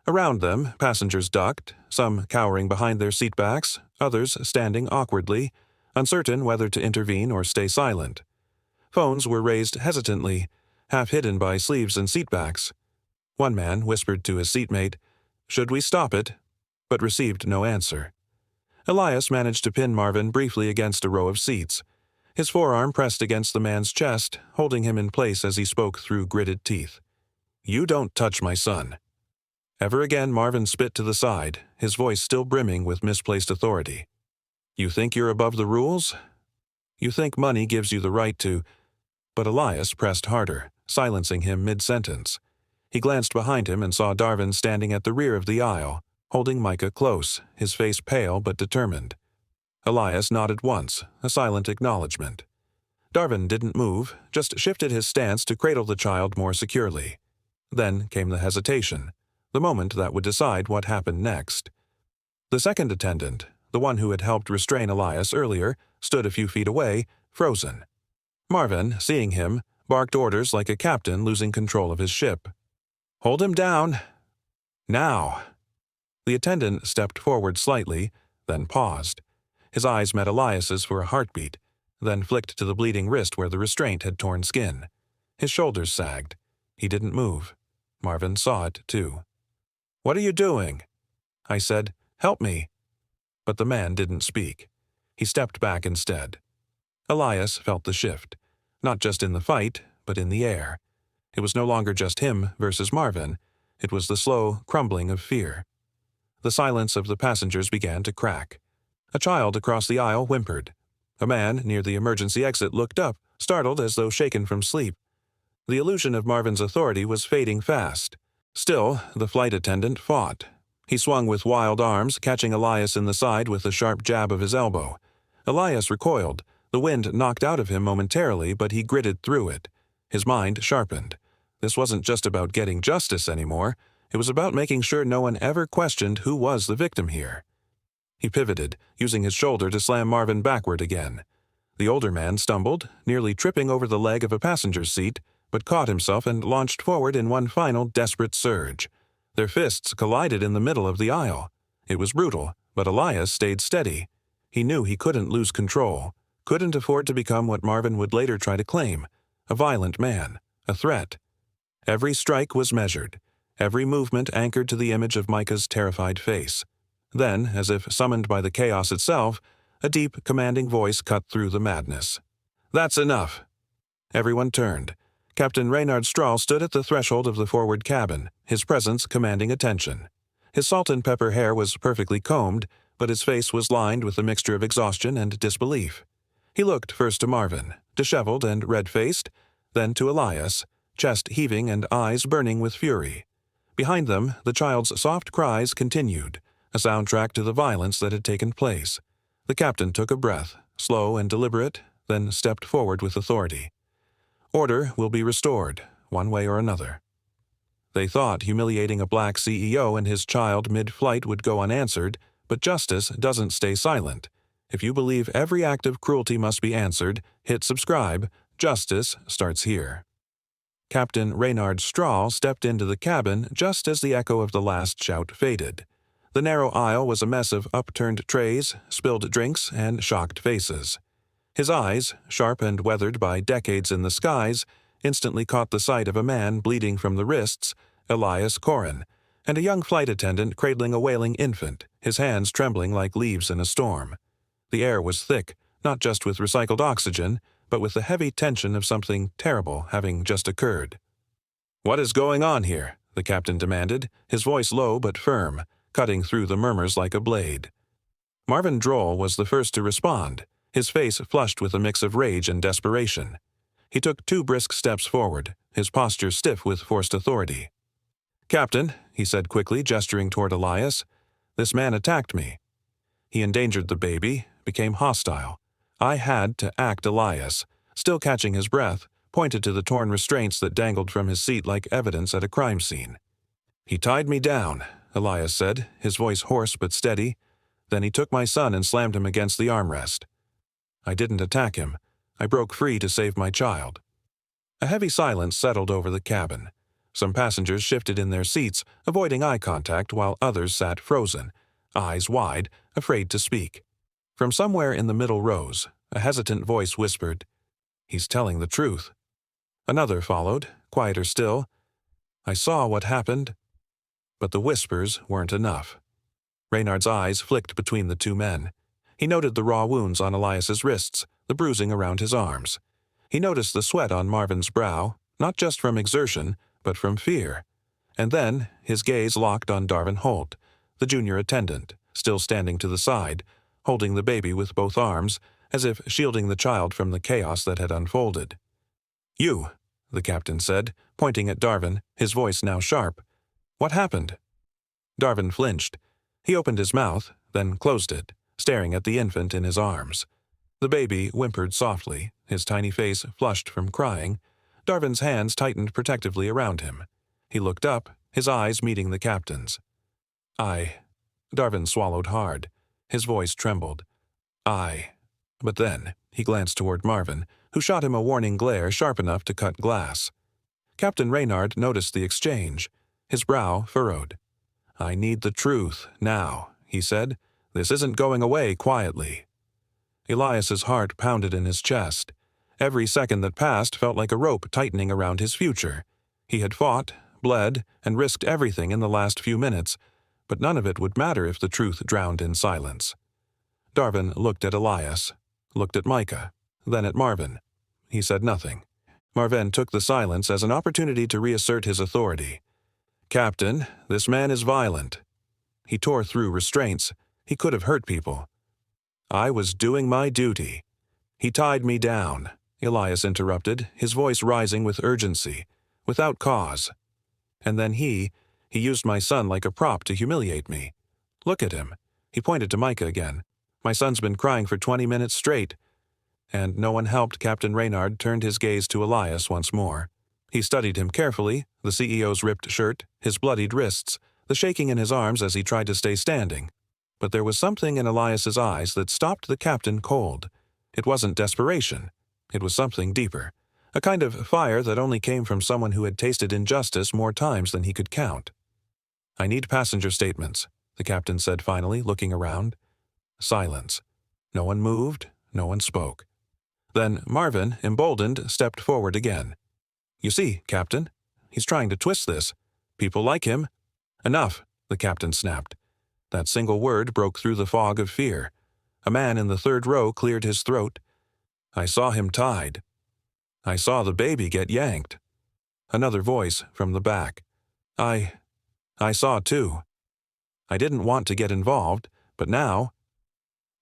Around them, passengers ducked, some cowering behind their seatbacks, others standing awkwardly, uncertain whether to intervene or stay silent. Phones were raised hesitantly, half hidden by sleeves and seatbacks. One man whispered to his seatmate, "Should we stop it?" but received no answer. Elias managed to pin Marvin briefly against a row of seats. His forearm pressed against the man's chest, holding him in place as he spoke through gritted teeth. "You don't touch my son." Ever again Marvin spit to the side, his voice still brimming with misplaced authority. "You think you're above the rules? You think money gives you the right to—" But Elias pressed harder, silencing him mid-sentence. He glanced behind him and saw Darvin standing at the rear of the aisle, holding Micah close, his face pale but determined. Elias nodded once, a silent acknowledgement. Darvin didn't move, just shifted his stance to cradle the child more securely. Then came the hesitation, the moment that would decide what happened next. The second attendant, the one who had helped restrain Elias earlier, stood a few feet away, frozen. Marvin, seeing him, barked orders like a captain losing control of his ship. "Hold him down. Now." The attendant stepped forward slightly, then paused. His eyes met Elias's for a heartbeat, then flicked to the bleeding wrist where the restraint had torn skin. His shoulders sagged. He didn't move. Marvin saw it, too. "What are you doing?" I said, "Help me." But the man didn't speak. He stepped back instead. Elias felt the shift, not just in the fight, but in the air. It was no longer just him versus Marvin. It was the slow crumbling of fear. The silence of the passengers began to crack. A child across the aisle whimpered. A man near the emergency exit looked up, startled as though shaken from sleep. The illusion of Marvin's authority was fading fast. Still, the flight attendant fought. He swung with wild arms, catching Elias in the side with a sharp jab of his elbow. Elias recoiled. The wind knocked out of him momentarily, but he gritted through it. His mind sharpened. This wasn't just about getting justice anymore. It was about making sure no one ever questioned who was the victim here. He pivoted, using his shoulder to slam Marvin backward again. The older man stumbled, nearly tripping over the leg of a passenger's seat, but caught himself and launched forward in one final desperate surge. Their fists collided in the middle of the aisle. It was brutal, but Elias stayed steady. He knew he couldn't lose control, couldn't afford to become what Marvin would later try to claim, a violent man, a threat. Every strike was measured, every movement anchored to the image of Micah's terrified face. Then, as if summoned by the chaos itself, a deep, commanding voice cut through the madness. "That's enough." Everyone turned. Captain Reynard Strahl stood at the threshold of the forward cabin, his presence commanding attention. His salt and pepper hair was perfectly combed, but his face was lined with a mixture of exhaustion and disbelief. He looked first to Marvin, disheveled and red-faced, then to Elias, chest heaving and eyes burning with fury. Behind them, the child's soft cries continued, a soundtrack to the violence that had taken place. The captain took a breath, slow and deliberate, then stepped forward with authority. "Order will be restored, one way or another." They thought humiliating a black CEO and his child mid-flight would go unanswered, but justice doesn't stay silent. If you believe every act of cruelty must be answered, hit subscribe. Justice starts here. Captain Reynard Strahl stepped into the cabin just as the echo of the last shout faded. The narrow aisle was a mess of upturned trays, spilled drinks, and shocked faces. His eyes, sharp and weathered by decades in the skies, instantly caught the sight of a man bleeding from the wrists, Elias Korrin, and a young flight attendant cradling a wailing infant, his hands trembling like leaves in a storm. The air was thick, not just with recycled oxygen, but with the heavy tension of something terrible having just occurred. "What is going on here?" the captain demanded, his voice low but firm, cutting through the murmurs like a blade. Marvin Droll was the first to respond, his face flushed with a mix of rage and desperation. He took 2 brisk steps forward, his posture stiff with forced authority. "Captain," he said quickly, gesturing toward Elias, "this man attacked me. He endangered the baby, became hostile. I had to act." Elias, still catching his breath, pointed to the torn restraints that dangled from his seat like evidence at a crime scene. "He tied me down," Elias said, his voice hoarse but steady. "Then he took my son and slammed him against the armrest. I didn't attack him. I broke free to save my child." A heavy silence settled over the cabin. Some passengers shifted in their seats, avoiding eye contact, while others sat frozen, eyes wide, afraid to speak. From somewhere in the middle rows, a hesitant voice whispered, "He's telling the truth." Another followed, quieter still, "I saw what happened." But the whispers weren't enough. Reynard's eyes flicked between the 2 men. He noted the raw wounds on Elias's wrists, the bruising around his arms. He noticed the sweat on Marvin's brow, not just from exertion, but from fear. And then his gaze locked on Darvin Holt, the junior attendant, still standing to the side, holding the baby with both arms, as if shielding the child from the chaos that had unfolded. "You," the captain said, pointing at Darvin, his voice now sharp. "What happened?" Darvin flinched. He opened his mouth, then closed it, staring at the infant in his arms. The baby whimpered softly, his tiny face flushed from crying. Darvin's hands tightened protectively around him. He looked up, his eyes meeting the captain's. Darvin swallowed hard. His voice trembled. But then he glanced toward Marvin, who shot him a warning glare sharp enough to cut glass. Captain Reynard noticed the exchange. His brow furrowed. "I need the truth, now," he said. "This isn't going away quietly." Elias's heart pounded in his chest. Every second that passed felt like a rope tightening around his future. He had fought, bled, and risked everything in the last few minutes, but none of it would matter if the truth drowned in silence. Darvin looked at Elias, looked at Micah, then at Marvin. He said nothing. Marvin took the silence as an opportunity to reassert his authority. "Captain, this man is violent. He tore through restraints. He could have hurt people. I was doing my duty. He tied me down," Elias interrupted, his voice rising with urgency, "without cause. And then he used my son like a prop to humiliate me. Look at him." He pointed to Micah again. "My son's been crying for 20 minutes straight." And no one helped. Captain Reynard turned his gaze to Elias once more. He studied him carefully, the CEO's ripped shirt, his bloodied wrists, the shaking in his arms as he tried to stay standing. But there was something in Elias's eyes that stopped the captain cold. It wasn't desperation. It was something deeper, a kind of fire that only came from someone who had tasted injustice more times than he could count. "I need passenger statements," the captain said finally, looking around. Silence. No one moved, no one spoke. Then Marvin, emboldened, stepped forward again. "You see, Captain, he's trying to twist this. People like him." "Enough," the captain snapped. That single word broke through the fog of fear. A man in the 3rd row cleared his throat. "I saw him tied. I saw the baby get yanked." Another voice from the back. I saw too." I didn't want to get involved, but now—"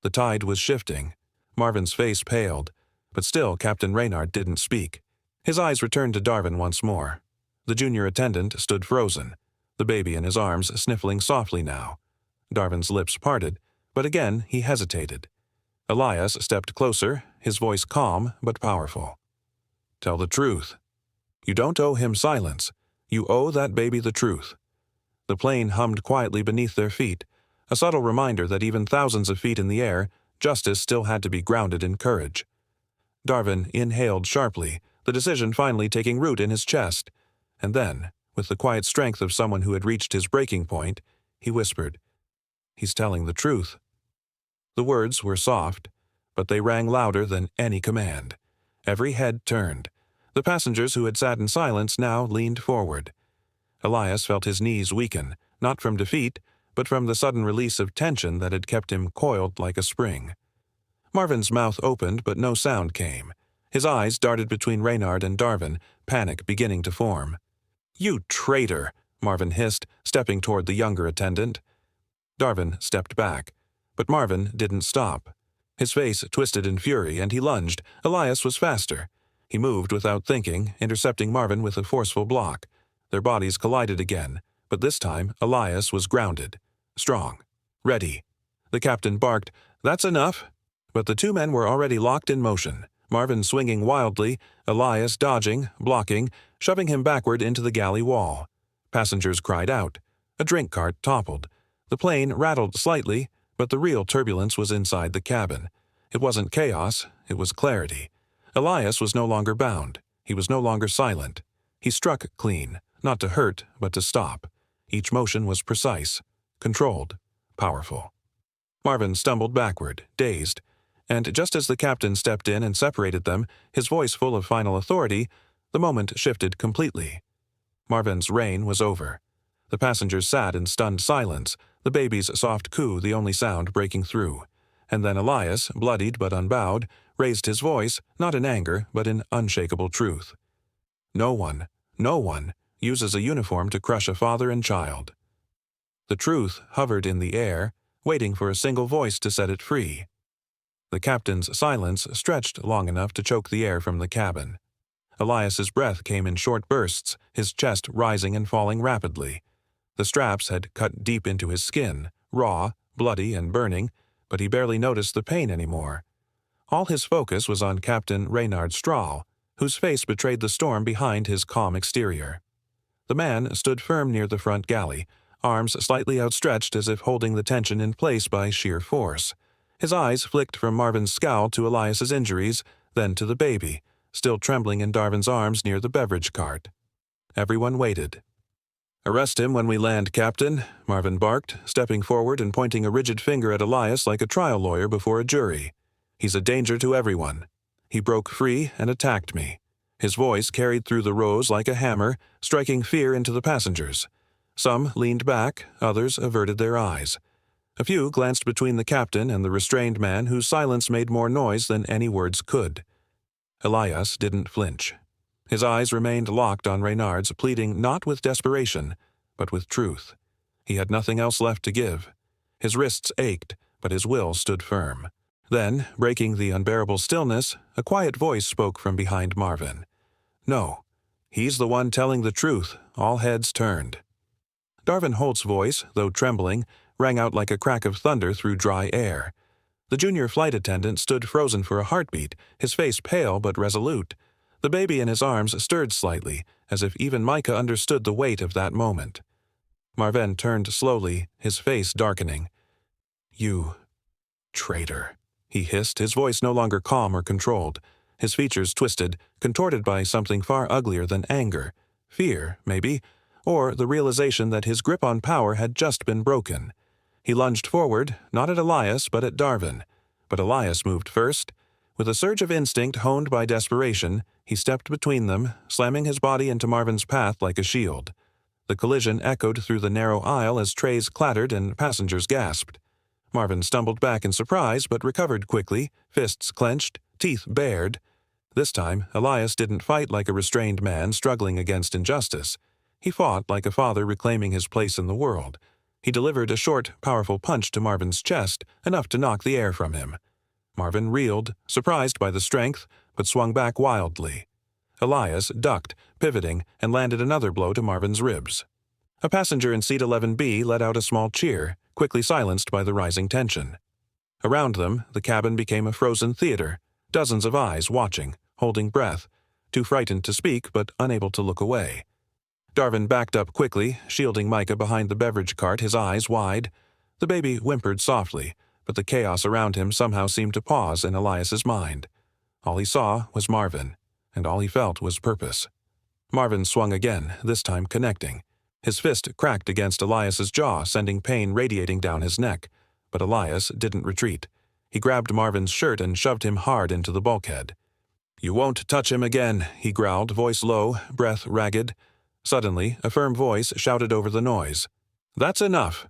The tide was shifting. Marvin's face paled, but still Captain Reynard didn't speak. His eyes returned to Darvin once more. The junior attendant stood frozen, the baby in his arms sniffling softly now. Darvin's lips parted, but again he hesitated. Elias stepped closer, his voice calm but powerful. "Tell the truth. You don't owe him silence. You owe that baby the truth." The plane hummed quietly beneath their feet, a subtle reminder that even thousands of feet in the air, justice still had to be grounded in courage. Darvin inhaled sharply, the decision finally taking root in his chest. And then, with the quiet strength of someone who had reached his breaking point, he whispered, "He's telling the truth." The words were soft, but they rang louder than any command. Every head turned. The passengers who had sat in silence now leaned forward. Elias felt his knees weaken, not from defeat, but from the sudden release of tension that had kept him coiled like a spring. Marvin's mouth opened, but no sound came. His eyes darted between Reynard and Darvin, panic beginning to form. "You traitor!" Marvin hissed, stepping toward the younger attendant. Darvin stepped back, but Marvin didn't stop. His face twisted in fury, and he lunged. Elias was faster. He moved without thinking, intercepting Marvin with a forceful block. Their bodies collided again, but this time Elias was grounded. Strong. Ready. The captain barked, "That's enough!" But the two men were already locked in motion, Marvin swinging wildly, Elias dodging, blocking, shoving him backward into the galley wall. Passengers cried out. A drink cart toppled. The plane rattled slightly, but the real turbulence was inside the cabin. It wasn't chaos, it was clarity. Elias was no longer bound. He was no longer silent. He struck clean, not to hurt, but to stop. Each motion was precise, controlled, powerful. Marvin stumbled backward, dazed, and just as the captain stepped in and separated them, his voice full of final authority, the moment shifted completely. Marvin's reign was over. The passengers sat in stunned silence, the baby's soft coo the only sound breaking through. And then Elias, bloodied but unbowed, raised his voice, not in anger, but in unshakable truth. No one uses a uniform to crush a father and child. The truth hovered in the air, waiting for a single voice to set it free. The captain's silence stretched long enough to choke the air from the cabin. Elias's breath came in short bursts, his chest rising and falling rapidly. The straps had cut deep into his skin, raw, bloody, and burning, but he barely noticed the pain anymore. All his focus was on Captain Reynard Strahl, whose face betrayed the storm behind his calm exterior. The man stood firm near the front galley, arms slightly outstretched as if holding the tension in place by sheer force. His eyes flicked from Marvin's scowl to Elias's injuries, then to the baby, still trembling in Darvin's arms near the beverage cart. Everyone waited. "Arrest him when we land, Captain," Marvin barked, stepping forward and pointing a rigid finger at Elias like a trial lawyer before a jury. "He's a danger to everyone. He broke free and attacked me." His voice carried through the rows like a hammer, striking fear into the passengers. Some leaned back, others averted their eyes. A few glanced between the captain and the restrained man whose silence made more noise than any words could. Elias didn't flinch. His eyes remained locked on Reynard's, pleading not with desperation, but with truth. He had nothing else left to give. His wrists ached, but his will stood firm. Then, breaking the unbearable stillness, a quiet voice spoke from behind Marvin. "No, he's the one telling the truth." All heads turned. Darvin Holt's voice, though trembling, rang out like a crack of thunder through dry air. The junior flight attendant stood frozen for a heartbeat, his face pale but resolute. The baby in his arms stirred slightly, as if even Micah understood the weight of that moment. Marvin turned slowly, his face darkening. "You traitor," he hissed, his voice no longer calm or controlled. His features twisted, contorted by something far uglier than anger. Fear, maybe, or the realization that his grip on power had just been broken. He lunged forward, not at Elias but at Darvin. But Elias moved first. With a surge of instinct honed by desperation, he stepped between them, slamming his body into Marvin's path like a shield. The collision echoed through the narrow aisle as trays clattered and passengers gasped. Marvin stumbled back in surprise but recovered quickly, fists clenched, teeth bared. This time, Elias didn't fight like a restrained man struggling against injustice. He fought like a father reclaiming his place in the world. He delivered a short, powerful punch to Marvin's chest, enough to knock the air from him. Marvin reeled, surprised by the strength, but swung back wildly. Elias ducked, pivoting, and landed another blow to Marvin's ribs. A passenger in seat 11B let out a small cheer, quickly silenced by the rising tension. Around them, the cabin became a frozen theater, dozens of eyes watching, holding breath, too frightened to speak but unable to look away. Darvin backed up quickly, shielding Micah behind the beverage cart, his eyes wide. The baby whimpered softly, but the chaos around him somehow seemed to pause in Elias's mind. All he saw was Marvin, and all he felt was purpose. Marvin swung again, this time connecting. His fist cracked against Elias's jaw, sending pain radiating down his neck. But Elias didn't retreat. He grabbed Marvin's shirt and shoved him hard into the bulkhead. "You won't touch him again," he growled, voice low, breath ragged. Suddenly, a firm voice shouted over the noise. "That's enough."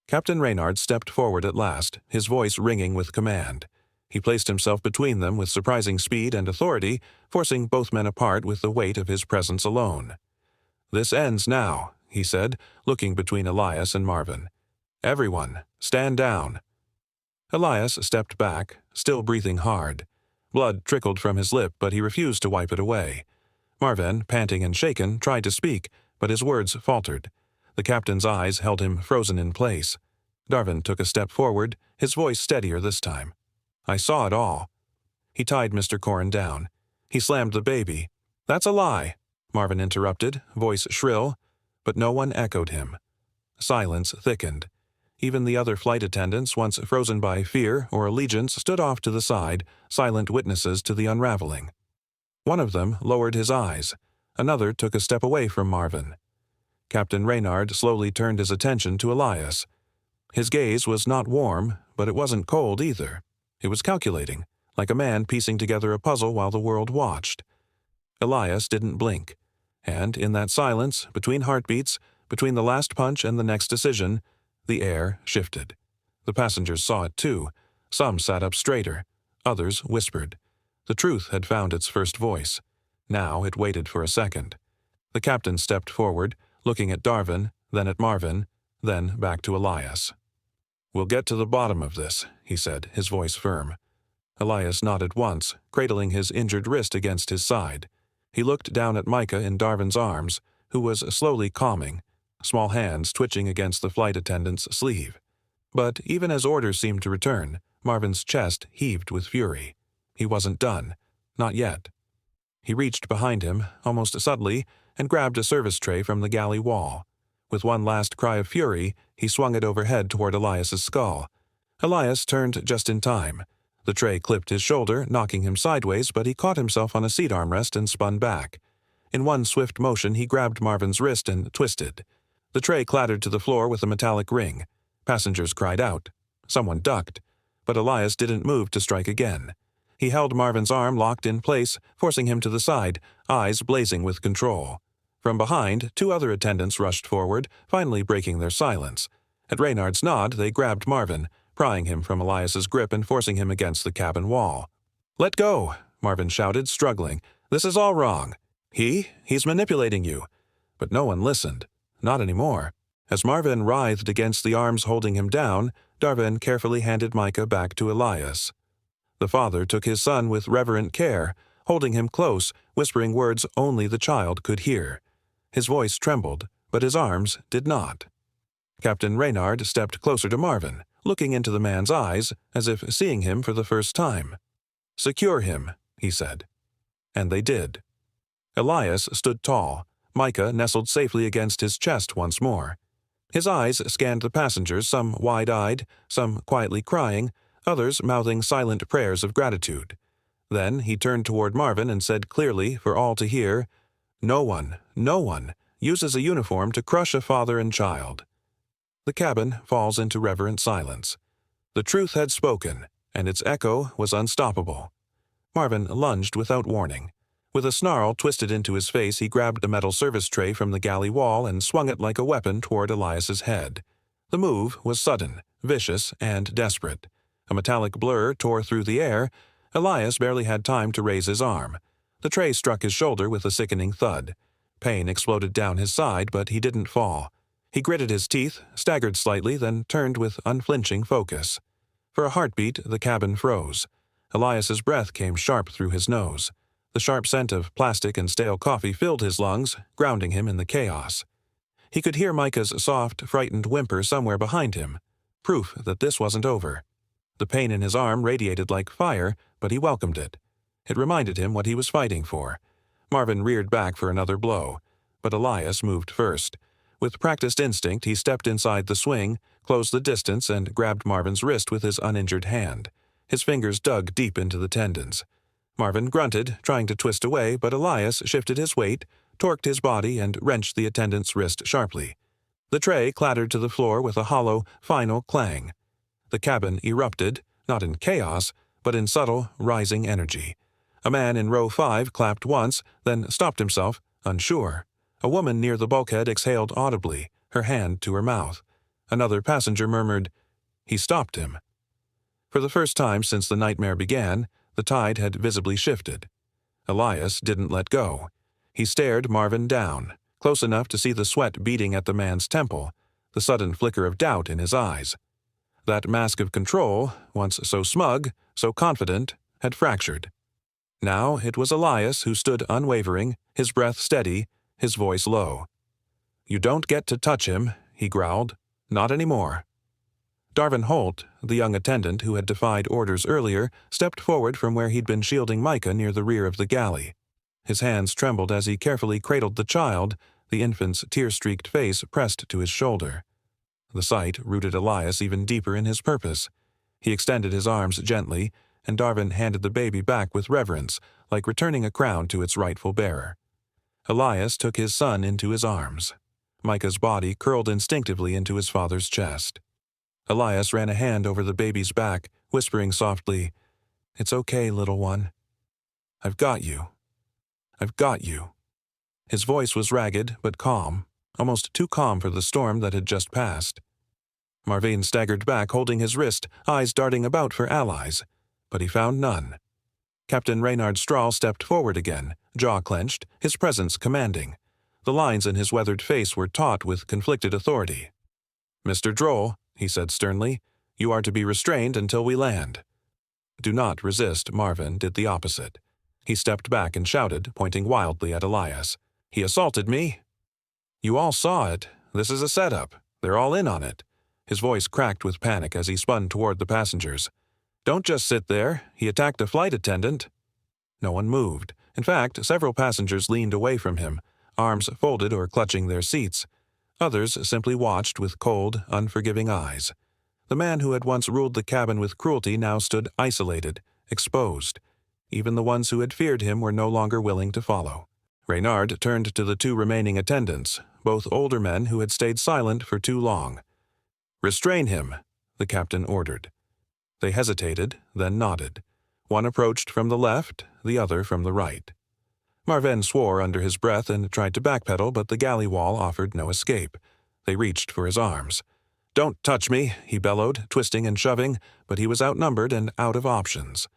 Captain Reynard stepped forward at last, his voice ringing with command. He placed himself between them with surprising speed and authority, forcing both men apart with the weight of his presence alone. "This ends now," he said, looking between Elias and Marvin. "Everyone, stand down." Elias stepped back, still breathing hard. Blood trickled from his lip, but he refused to wipe it away. Marvin, panting and shaken, tried to speak, but his words faltered. The captain's eyes held him frozen in place. Darvin took a step forward, his voice steadier this time. "I saw it all." He tied Mr. Korrin down. He slammed the baby. "That's a lie," Marvin interrupted, voice shrill, but no one echoed him. Silence thickened. Even the other flight attendants, once frozen by fear or allegiance, stood off to the side, silent witnesses to the unraveling. One of them lowered his eyes. Another took a step away from Marvin. Captain Reynard slowly turned his attention to Elias. His gaze was not warm, but it wasn't cold either. It was calculating, like a man piecing together a puzzle while the world watched. Elias didn't blink. And in that silence, between heartbeats, between the last punch and the next decision, the air shifted. The passengers saw it too. Some sat up straighter. Others whispered. The truth had found its first voice. Now it waited for a second. The captain stepped forward, looking at Darvin, then at Marvin, then back to Elias. "We'll get to the bottom of this," he said, his voice firm. Elias nodded once, cradling his injured wrist against his side. He looked down at Micah in Darvin's arms, who was slowly calming, small hands twitching against the flight attendant's sleeve. But even as orders seemed to return, Marvin's chest heaved with fury. He wasn't done. Not yet. He reached behind him, almost subtly, and grabbed a service tray from the galley wall. With one last cry of fury, he swung it overhead toward Elias's skull. Elias turned just in time. The tray clipped his shoulder, knocking him sideways, but he caught himself on a seat armrest and spun back. In one swift motion, he grabbed Marvin's wrist and twisted. The tray clattered to the floor with a metallic ring. Passengers cried out. Someone ducked. But Elias didn't move to strike again. He held Marvin's arm locked in place, forcing him to the side, eyes blazing with control. From behind, two other attendants rushed forward, finally breaking their silence. At Reynard's nod, they grabbed Marvin, prying him from Elias's grip and forcing him against the cabin wall. "Let go," Marvin shouted, struggling. "This is all wrong. He's manipulating you." But no one listened. Not anymore. As Marvin writhed against the arms holding him down, Darvin carefully handed Micah back to Elias. The father took his son with reverent care, holding him close, whispering words only the child could hear. His voice trembled, but his arms did not. Captain Reynard stepped closer to Marvin, looking into the man's eyes as if seeing him for the first time. "Secure him," he said. And they did. Elias stood tall, Micah nestled safely against his chest once more. His eyes scanned the passengers, some wide-eyed, some quietly crying, others mouthing silent prayers of gratitude. Then he turned toward Marvin and said clearly for all to hear, no one uses a uniform to crush a father and child." The cabin falls into reverent silence. The truth had spoken, and its echo was unstoppable. Marvin lunged without warning. With a snarl twisted into his face, he grabbed a metal service tray from the galley wall and swung it like a weapon toward Elias's head. The move was sudden, vicious, and desperate. A metallic blur tore through the air. Elias barely had time to raise his arm. The tray struck his shoulder with a sickening thud. Pain exploded down his side, but he didn't fall. He gritted his teeth, staggered slightly, then turned with unflinching focus. For a heartbeat, the cabin froze. Elias's breath came sharp through his nose. The sharp scent of plastic and stale coffee filled his lungs, grounding him in the chaos. He could hear Micah's soft, frightened whimper somewhere behind him, proof that this wasn't over. The pain in his arm radiated like fire, but he welcomed it. It reminded him what he was fighting for. Marvin reared back for another blow, but Elias moved first. With practiced instinct, he stepped inside the swing, closed the distance, and grabbed Marvin's wrist with his uninjured hand. His fingers dug deep into the tendons. Marvin grunted, trying to twist away, but Elias shifted his weight, torqued his body, and wrenched the attendant's wrist sharply. The tray clattered to the floor with a hollow, final clang. The cabin erupted, not in chaos, but in subtle, rising energy. A man in row 5 clapped once, then stopped himself, unsure. A woman near the bulkhead exhaled audibly, her hand to her mouth. Another passenger murmured, "He stopped him." For the first time since the nightmare began, the tide had visibly shifted. Elias didn't let go. He stared Marvin down, close enough to see the sweat beating at the man's temple, the sudden flicker of doubt in his eyes. That mask of control, once so smug, so confident, had fractured. Now it was Elias who stood unwavering, his breath steady, his voice low. "You don't get to touch him," he growled. "Not anymore." Darvin Holt, the young attendant who had defied orders earlier, stepped forward from where he'd been shielding Micah near the rear of the galley. His hands trembled as he carefully cradled the child, the infant's tear-streaked face pressed to his shoulder. The sight rooted Elias even deeper in his purpose. He extended his arms gently, and Darvin handed the baby back with reverence, like returning a crown to its rightful bearer. Elias took his son into his arms. Micah's body curled instinctively into his father's chest. Elias ran a hand over the baby's back, whispering softly, "It's okay, little one. I've got you. I've got you." His voice was ragged but calm, almost too calm for the storm that had just passed. Marvin staggered back, holding his wrist, eyes darting about for allies, but he found none. Captain Reynard Strahl stepped forward again, jaw clenched, his presence commanding. The lines in his weathered face were taut with conflicted authority. "Mr. Droll," he said sternly, "you are to be restrained until we land." Do not resist, Marvin did the opposite. He stepped back and shouted, pointing wildly at Elias. "He assaulted me." "You all saw it. This is a setup. They're all in on it." His voice cracked with panic as he spun toward the passengers. "Don't just sit there. He attacked a flight attendant." No one moved. In fact, several passengers leaned away from him, arms folded or clutching their seats. Others simply watched with cold, unforgiving eyes. The man who had once ruled the cabin with cruelty now stood isolated, exposed. Even the ones who had feared him were no longer willing to follow. Reynard turned to the 2 remaining attendants, both older men who had stayed silent for too long. "Restrain him," the captain ordered. They hesitated, then nodded. One approached from the left, the other from the right. Marvin swore under his breath and tried to backpedal, but the galley wall offered no escape. They reached for his arms. "Don't touch me," he bellowed, twisting and shoving, but he was outnumbered and out of options.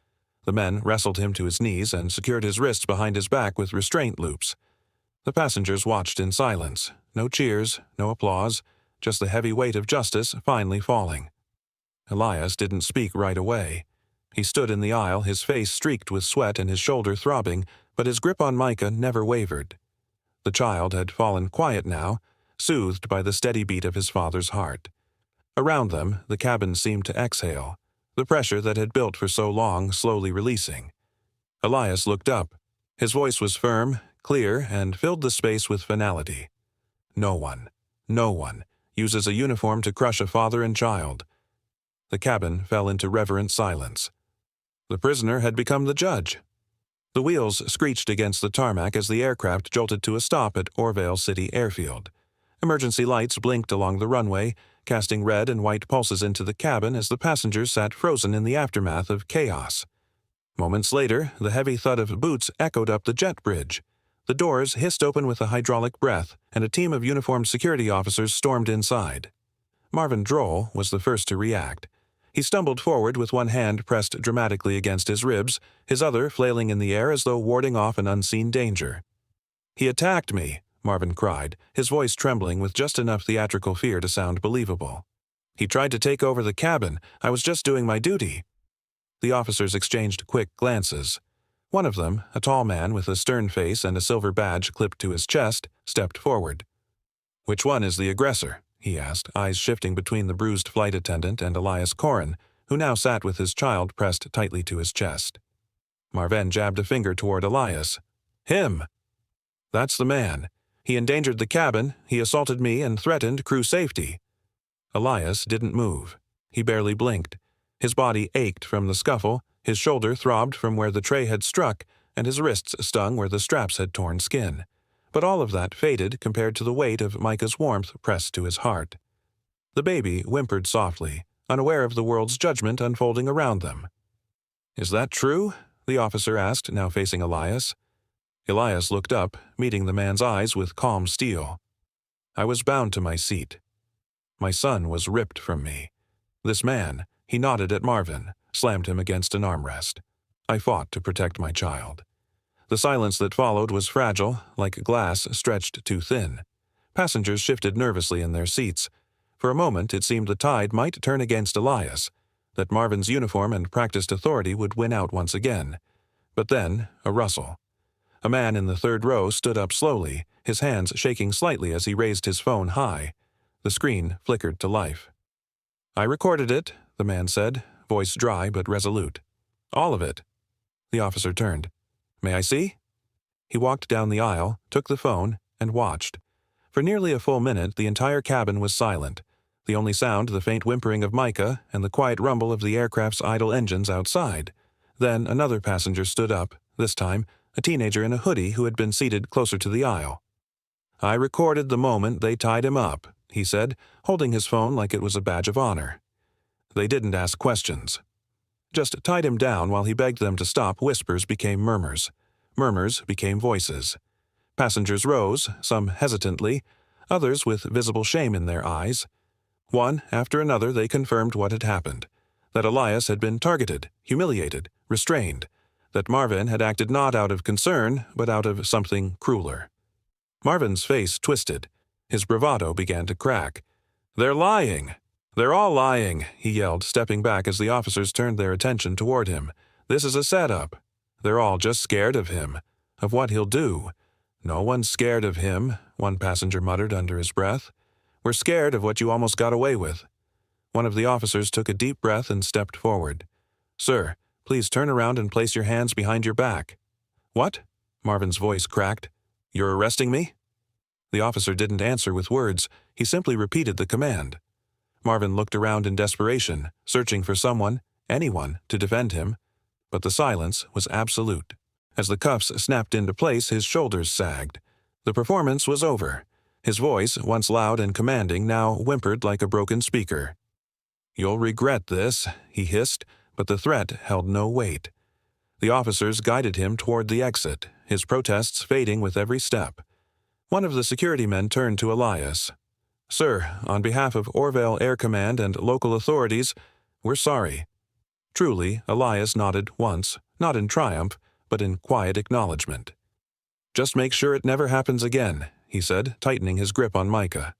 The men wrestled him to his knees and secured his wrists behind his back with restraint loops. The passengers watched in silence. No cheers, no applause, just the heavy weight of justice finally falling. Elias didn't speak right away. He stood in the aisle, his face streaked with sweat and his shoulder throbbing, but his grip on Micah never wavered. The child had fallen quiet now, soothed by the steady beat of his father's heart. Around them, the cabin seemed to exhale, the pressure that had built for so long slowly releasing. Elias looked up. His voice was firm, clear, and filled the space with finality. No one uses a uniform to crush a father and child. The cabin fell into reverent silence. The prisoner had become the judge. The wheels screeched against the tarmac as the aircraft jolted to a stop at Orvale City Airfield. Emergency lights blinked along the runway, casting red and white pulses into the cabin as the passengers sat frozen in the aftermath of chaos. Moments later, the heavy thud of boots echoed up the jet bridge. The doors hissed open with a hydraulic breath, and a team of uniformed security officers stormed inside. Marvin Droll was the first to react. He stumbled forward with one hand pressed dramatically against his ribs, his other flailing in the air as though warding off an unseen danger. "He attacked me," Marvin cried, his voice trembling with just enough theatrical fear to sound believable. "He tried to take over the cabin. I was just doing my duty." The officers exchanged quick glances. One of them, a tall man with a stern face and a silver badge clipped to his chest, stepped forward. "Which one is the aggressor?" he asked, eyes shifting between the bruised flight attendant and Elias Korrin, who now sat with his child pressed tightly to his chest. Marvin jabbed a finger toward Elias. "Him! That's the man. He endangered the cabin, he assaulted me and threatened crew safety." Elias didn't move. He barely blinked. His body ached from the scuffle, his shoulder throbbed from where the tray had struck, and his wrists stung where the straps had torn skin. But all of that faded compared to the weight of Micah's warmth pressed to his heart. The baby whimpered softly, unaware of the world's judgment unfolding around them. "Is that true?" the officer asked, now facing Elias. Elias looked up, meeting the man's eyes with calm steel. "I was bound to my seat. My son was ripped from me. This man," he nodded at Marvin, slammed him against an armrest. "I fought to protect my child." The silence that followed was fragile, like glass stretched too thin. Passengers shifted nervously in their seats. For a moment it seemed the tide might turn against Elias, that Marvin's uniform and practiced authority would win out once again. But then, a rustle. A man in the third row stood up slowly, his hands shaking slightly as he raised his phone high. The screen flickered to life. "I recorded it," the man said, voice dry but resolute. "All of it." The officer turned. "May I see?" He walked down the aisle, took the phone, and watched. For nearly a full minute the entire cabin was silent, the only sound the faint whimpering of Micah and the quiet rumble of the aircraft's idle engines outside. Then another passenger stood up, this time a teenager in a hoodie who had been seated closer to the aisle. "I recorded the moment they tied him up," he said, holding his phone like it was a badge of honor. "They didn't ask questions. Just tied him down while he begged them to stop. Whispers became murmurs. Murmurs became voices. Passengers rose, some hesitantly, others with visible shame in their eyes. One after another they confirmed what had happened, that Elias had been targeted, humiliated, restrained, that Marvin had acted not out of concern, but out of something crueler. Marvin's face twisted. His bravado began to crack. "They're lying! They're all lying!" he yelled, stepping back as the officers turned their attention toward him. "This is a setup. They're all just scared of him, of what he'll do." "No one's scared of him," one passenger muttered under his breath. "We're scared of what you almost got away with." One of the officers took a deep breath and stepped forward. "Sir, please turn around and place your hands behind your back." "What?" Marvin's voice cracked. "You're arresting me?" The officer didn't answer with words. He simply repeated the command. Marvin looked around in desperation, searching for someone, anyone, to defend him. But the silence was absolute. As the cuffs snapped into place, his shoulders sagged. The performance was over. His voice, once loud and commanding, now whimpered like a broken speaker. "You'll regret this," he hissed, but the threat held no weight. The officers guided him toward the exit, his protests fading with every step. One of the security men turned to Elias. "Sir, on behalf of Orville Air Command and local authorities, we're sorry." Truly, Elias nodded once, not in triumph, but in quiet acknowledgement. "Just make sure it never happens again," he said, tightening his grip on Micah.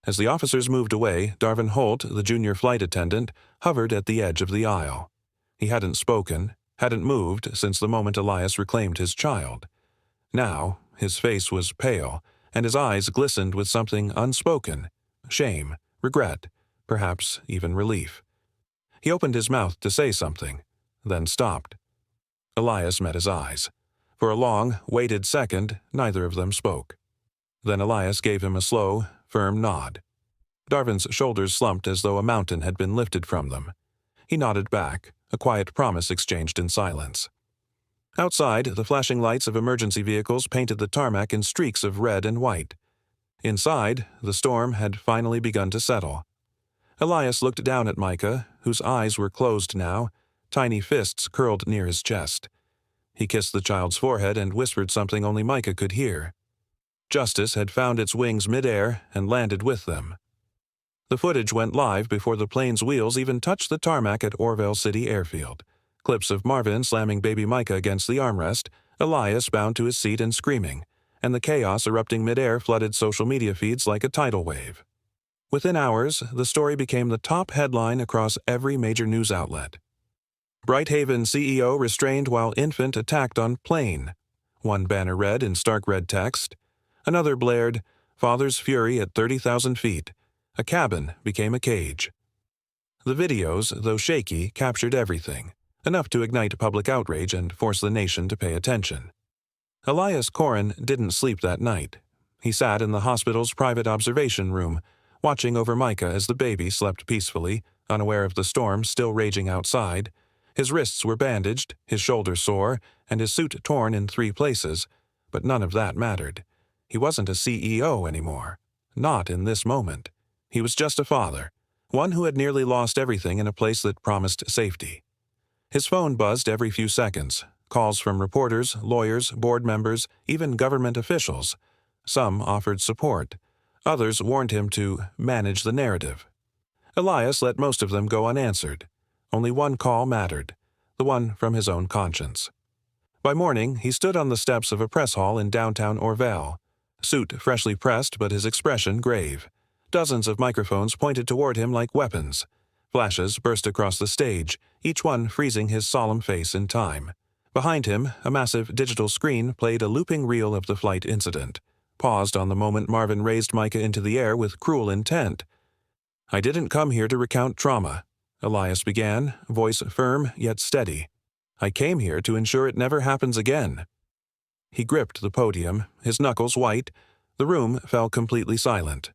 As the officers moved away, Darvin Holt, the junior flight attendant, hovered at the edge of the aisle. He hadn't spoken, hadn't moved since the moment Elias reclaimed his child. Now, his face was pale, and his eyes glistened with something unspoken, shame, regret, perhaps even relief. He opened his mouth to say something, then stopped. Elias met his eyes. For a long, weighted second, neither of them spoke. Then Elias gave him a slow, firm nod. Darvin's shoulders slumped as though a mountain had been lifted from them. He nodded back, a quiet promise exchanged in silence. Outside, the flashing lights of emergency vehicles painted the tarmac in streaks of red and white. Inside, the storm had finally begun to settle. Elias looked down at Micah, whose eyes were closed now, tiny fists curled near his chest. He kissed the child's forehead and whispered something only Micah could hear. Justice had found its wings midair and landed with them. The footage went live before the plane's wheels even touched the tarmac at Orville City Airfield. Clips of Marvin slamming baby Micah against the armrest, Elias bound to his seat and screaming, and the chaos erupting midair flooded social media feeds like a tidal wave. Within hours, the story became the top headline across every major news outlet. Brighthaven CEO restrained while infant attacked on plane. One banner read in stark red text. Another blared, Father's fury at 30,000 feet. A cabin became a cage. The videos, though shaky, captured everything, enough to ignite public outrage and force the nation to pay attention. Elias Korrin didn't sleep that night. He sat in the hospital's private observation room, watching over Micah as the baby slept peacefully, unaware of the storm still raging outside. His wrists were bandaged, his shoulder sore, and his suit torn in 3 places, but none of that mattered. He wasn't a CEO anymore. Not in this moment. He was just a father, one who had nearly lost everything in a place that promised safety. His phone buzzed every few seconds, calls from reporters, lawyers, board members, even government officials. Some offered support. Others warned him to manage the narrative. Elias let most of them go unanswered. Only one call mattered, the one from his own conscience. By morning, he stood on the steps of a press hall in downtown Orville, suit freshly pressed but his expression grave. Dozens of microphones pointed toward him like weapons. Flashes burst across the stage, each one freezing his solemn face in time. Behind him, a massive digital screen played a looping reel of the flight incident, paused on the moment Marvin raised Micah into the air with cruel intent. "I didn't come here to recount trauma," Elias began, voice firm yet steady. "I came here to ensure it never happens again." He gripped the podium, his knuckles white. The room fell completely silent.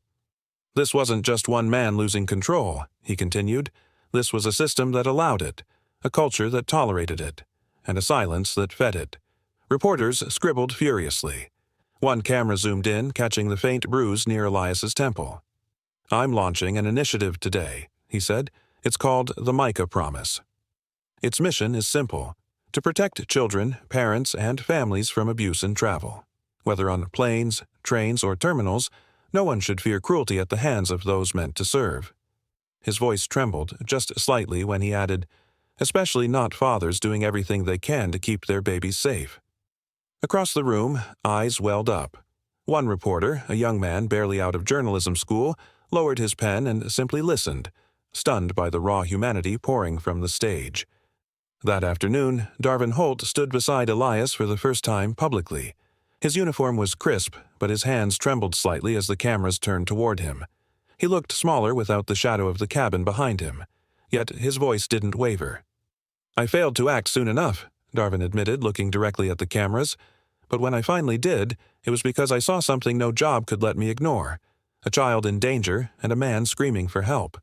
"This wasn't just one man losing control," he continued. "This was a system that allowed it, a culture that tolerated it, and a silence that fed it." Reporters scribbled furiously. One camera zoomed in, catching the faint bruise near Elias's temple. "I'm launching an initiative today," he said. "It's called the Micah Promise. Its mission is simple: to protect children, parents, and families from abuse in travel. Whether on planes, trains, or terminals, no one should fear cruelty at the hands of those meant to serve." His voice trembled just slightly when he added, "Especially not fathers doing everything they can to keep their babies safe." Across the room, eyes welled up. One reporter, a young man barely out of journalism school, lowered his pen and simply listened, stunned by the raw humanity pouring from the stage. That afternoon, Darvin Holt stood beside Elias for the first time publicly. His uniform was crisp, but his hands trembled slightly as the cameras turned toward him. He looked smaller without the shadow of the cabin behind him, yet his voice didn't waver. "I failed to act soon enough," Darvin admitted, looking directly at the cameras. "But when I finally did, it was because I saw something no job could let me ignore. A child in danger and a man screaming for help."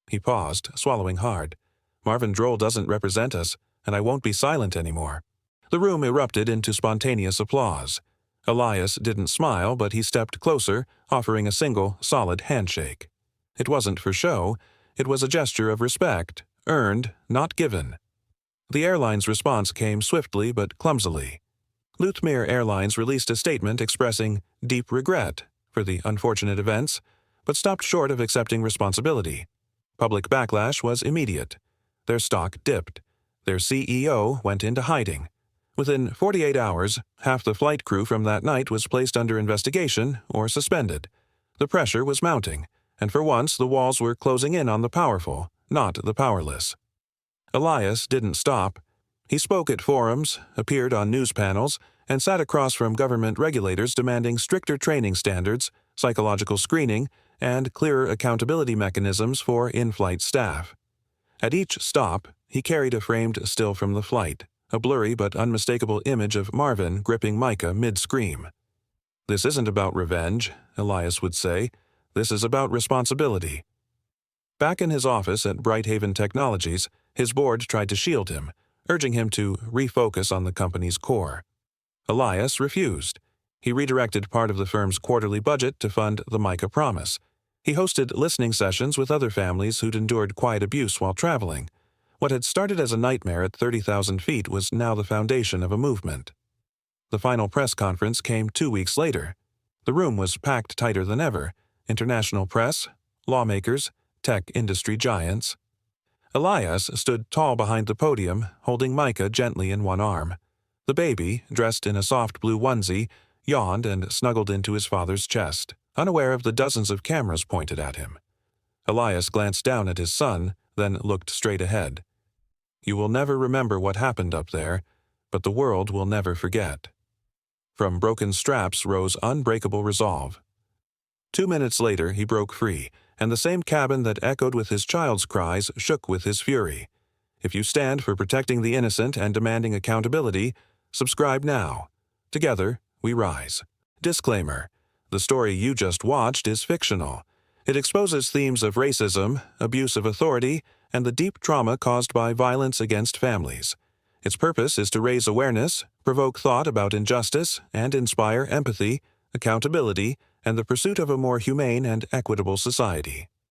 He paused, swallowing hard. "Marvin Droll doesn't represent us, and I won't be silent anymore." The room erupted into spontaneous applause. Elias didn't smile, but he stepped closer, offering a single, solid handshake. It wasn't for show. It was a gesture of respect, earned, not given. The airline's response came swiftly but clumsily. Luthmere Airlines released a statement expressing deep regret for the unfortunate events, but stopped short of accepting responsibility. Public backlash was immediate. Their stock dipped. Their CEO went into hiding. Within 48 hours, half the flight crew from that night was placed under investigation or suspended. The pressure was mounting, and for once the walls were closing in on the powerful, not the powerless. Elias didn't stop. He spoke at forums, appeared on news panels, and sat across from government regulators demanding stricter training standards, psychological screening, and clearer accountability mechanisms for in-flight staff. At each stop, he carried a framed still from the flight, a blurry but unmistakable image of Marvin gripping Micah mid-scream. "This isn't about revenge," Elias would say. "This is about responsibility." Back in his office at Brighthaven Technologies, his board tried to shield him, urging him to refocus on the company's core. Elias refused. He redirected part of the firm's quarterly budget to fund the Micah Promise. He hosted listening sessions with other families who'd endured quiet abuse while traveling. What had started as a nightmare at 30,000 feet was now the foundation of a movement. The final press conference came 2 weeks later. The room was packed tighter than ever. International press, lawmakers, tech industry giants. Elias stood tall behind the podium, holding Micah gently in one arm. The baby, dressed in a soft blue onesie, yawned, and snuggled into his father's chest, unaware of the dozens of cameras pointed at him. Elias glanced down at his son, then looked straight ahead. You will never remember what happened up there, but the world will never forget. From broken straps rose unbreakable resolve. 2 minutes later, he broke free, and the same cabin that echoed with his child's cries shook with his fury. If you stand for protecting the innocent and demanding accountability, subscribe now. Together, we rise. Disclaimer: the story you just watched is fictional. It exposes themes of racism, abuse of authority, and the deep trauma caused by violence against families. Its purpose is to raise awareness, provoke thought about injustice, and inspire empathy, accountability, and the pursuit of a more humane and equitable society.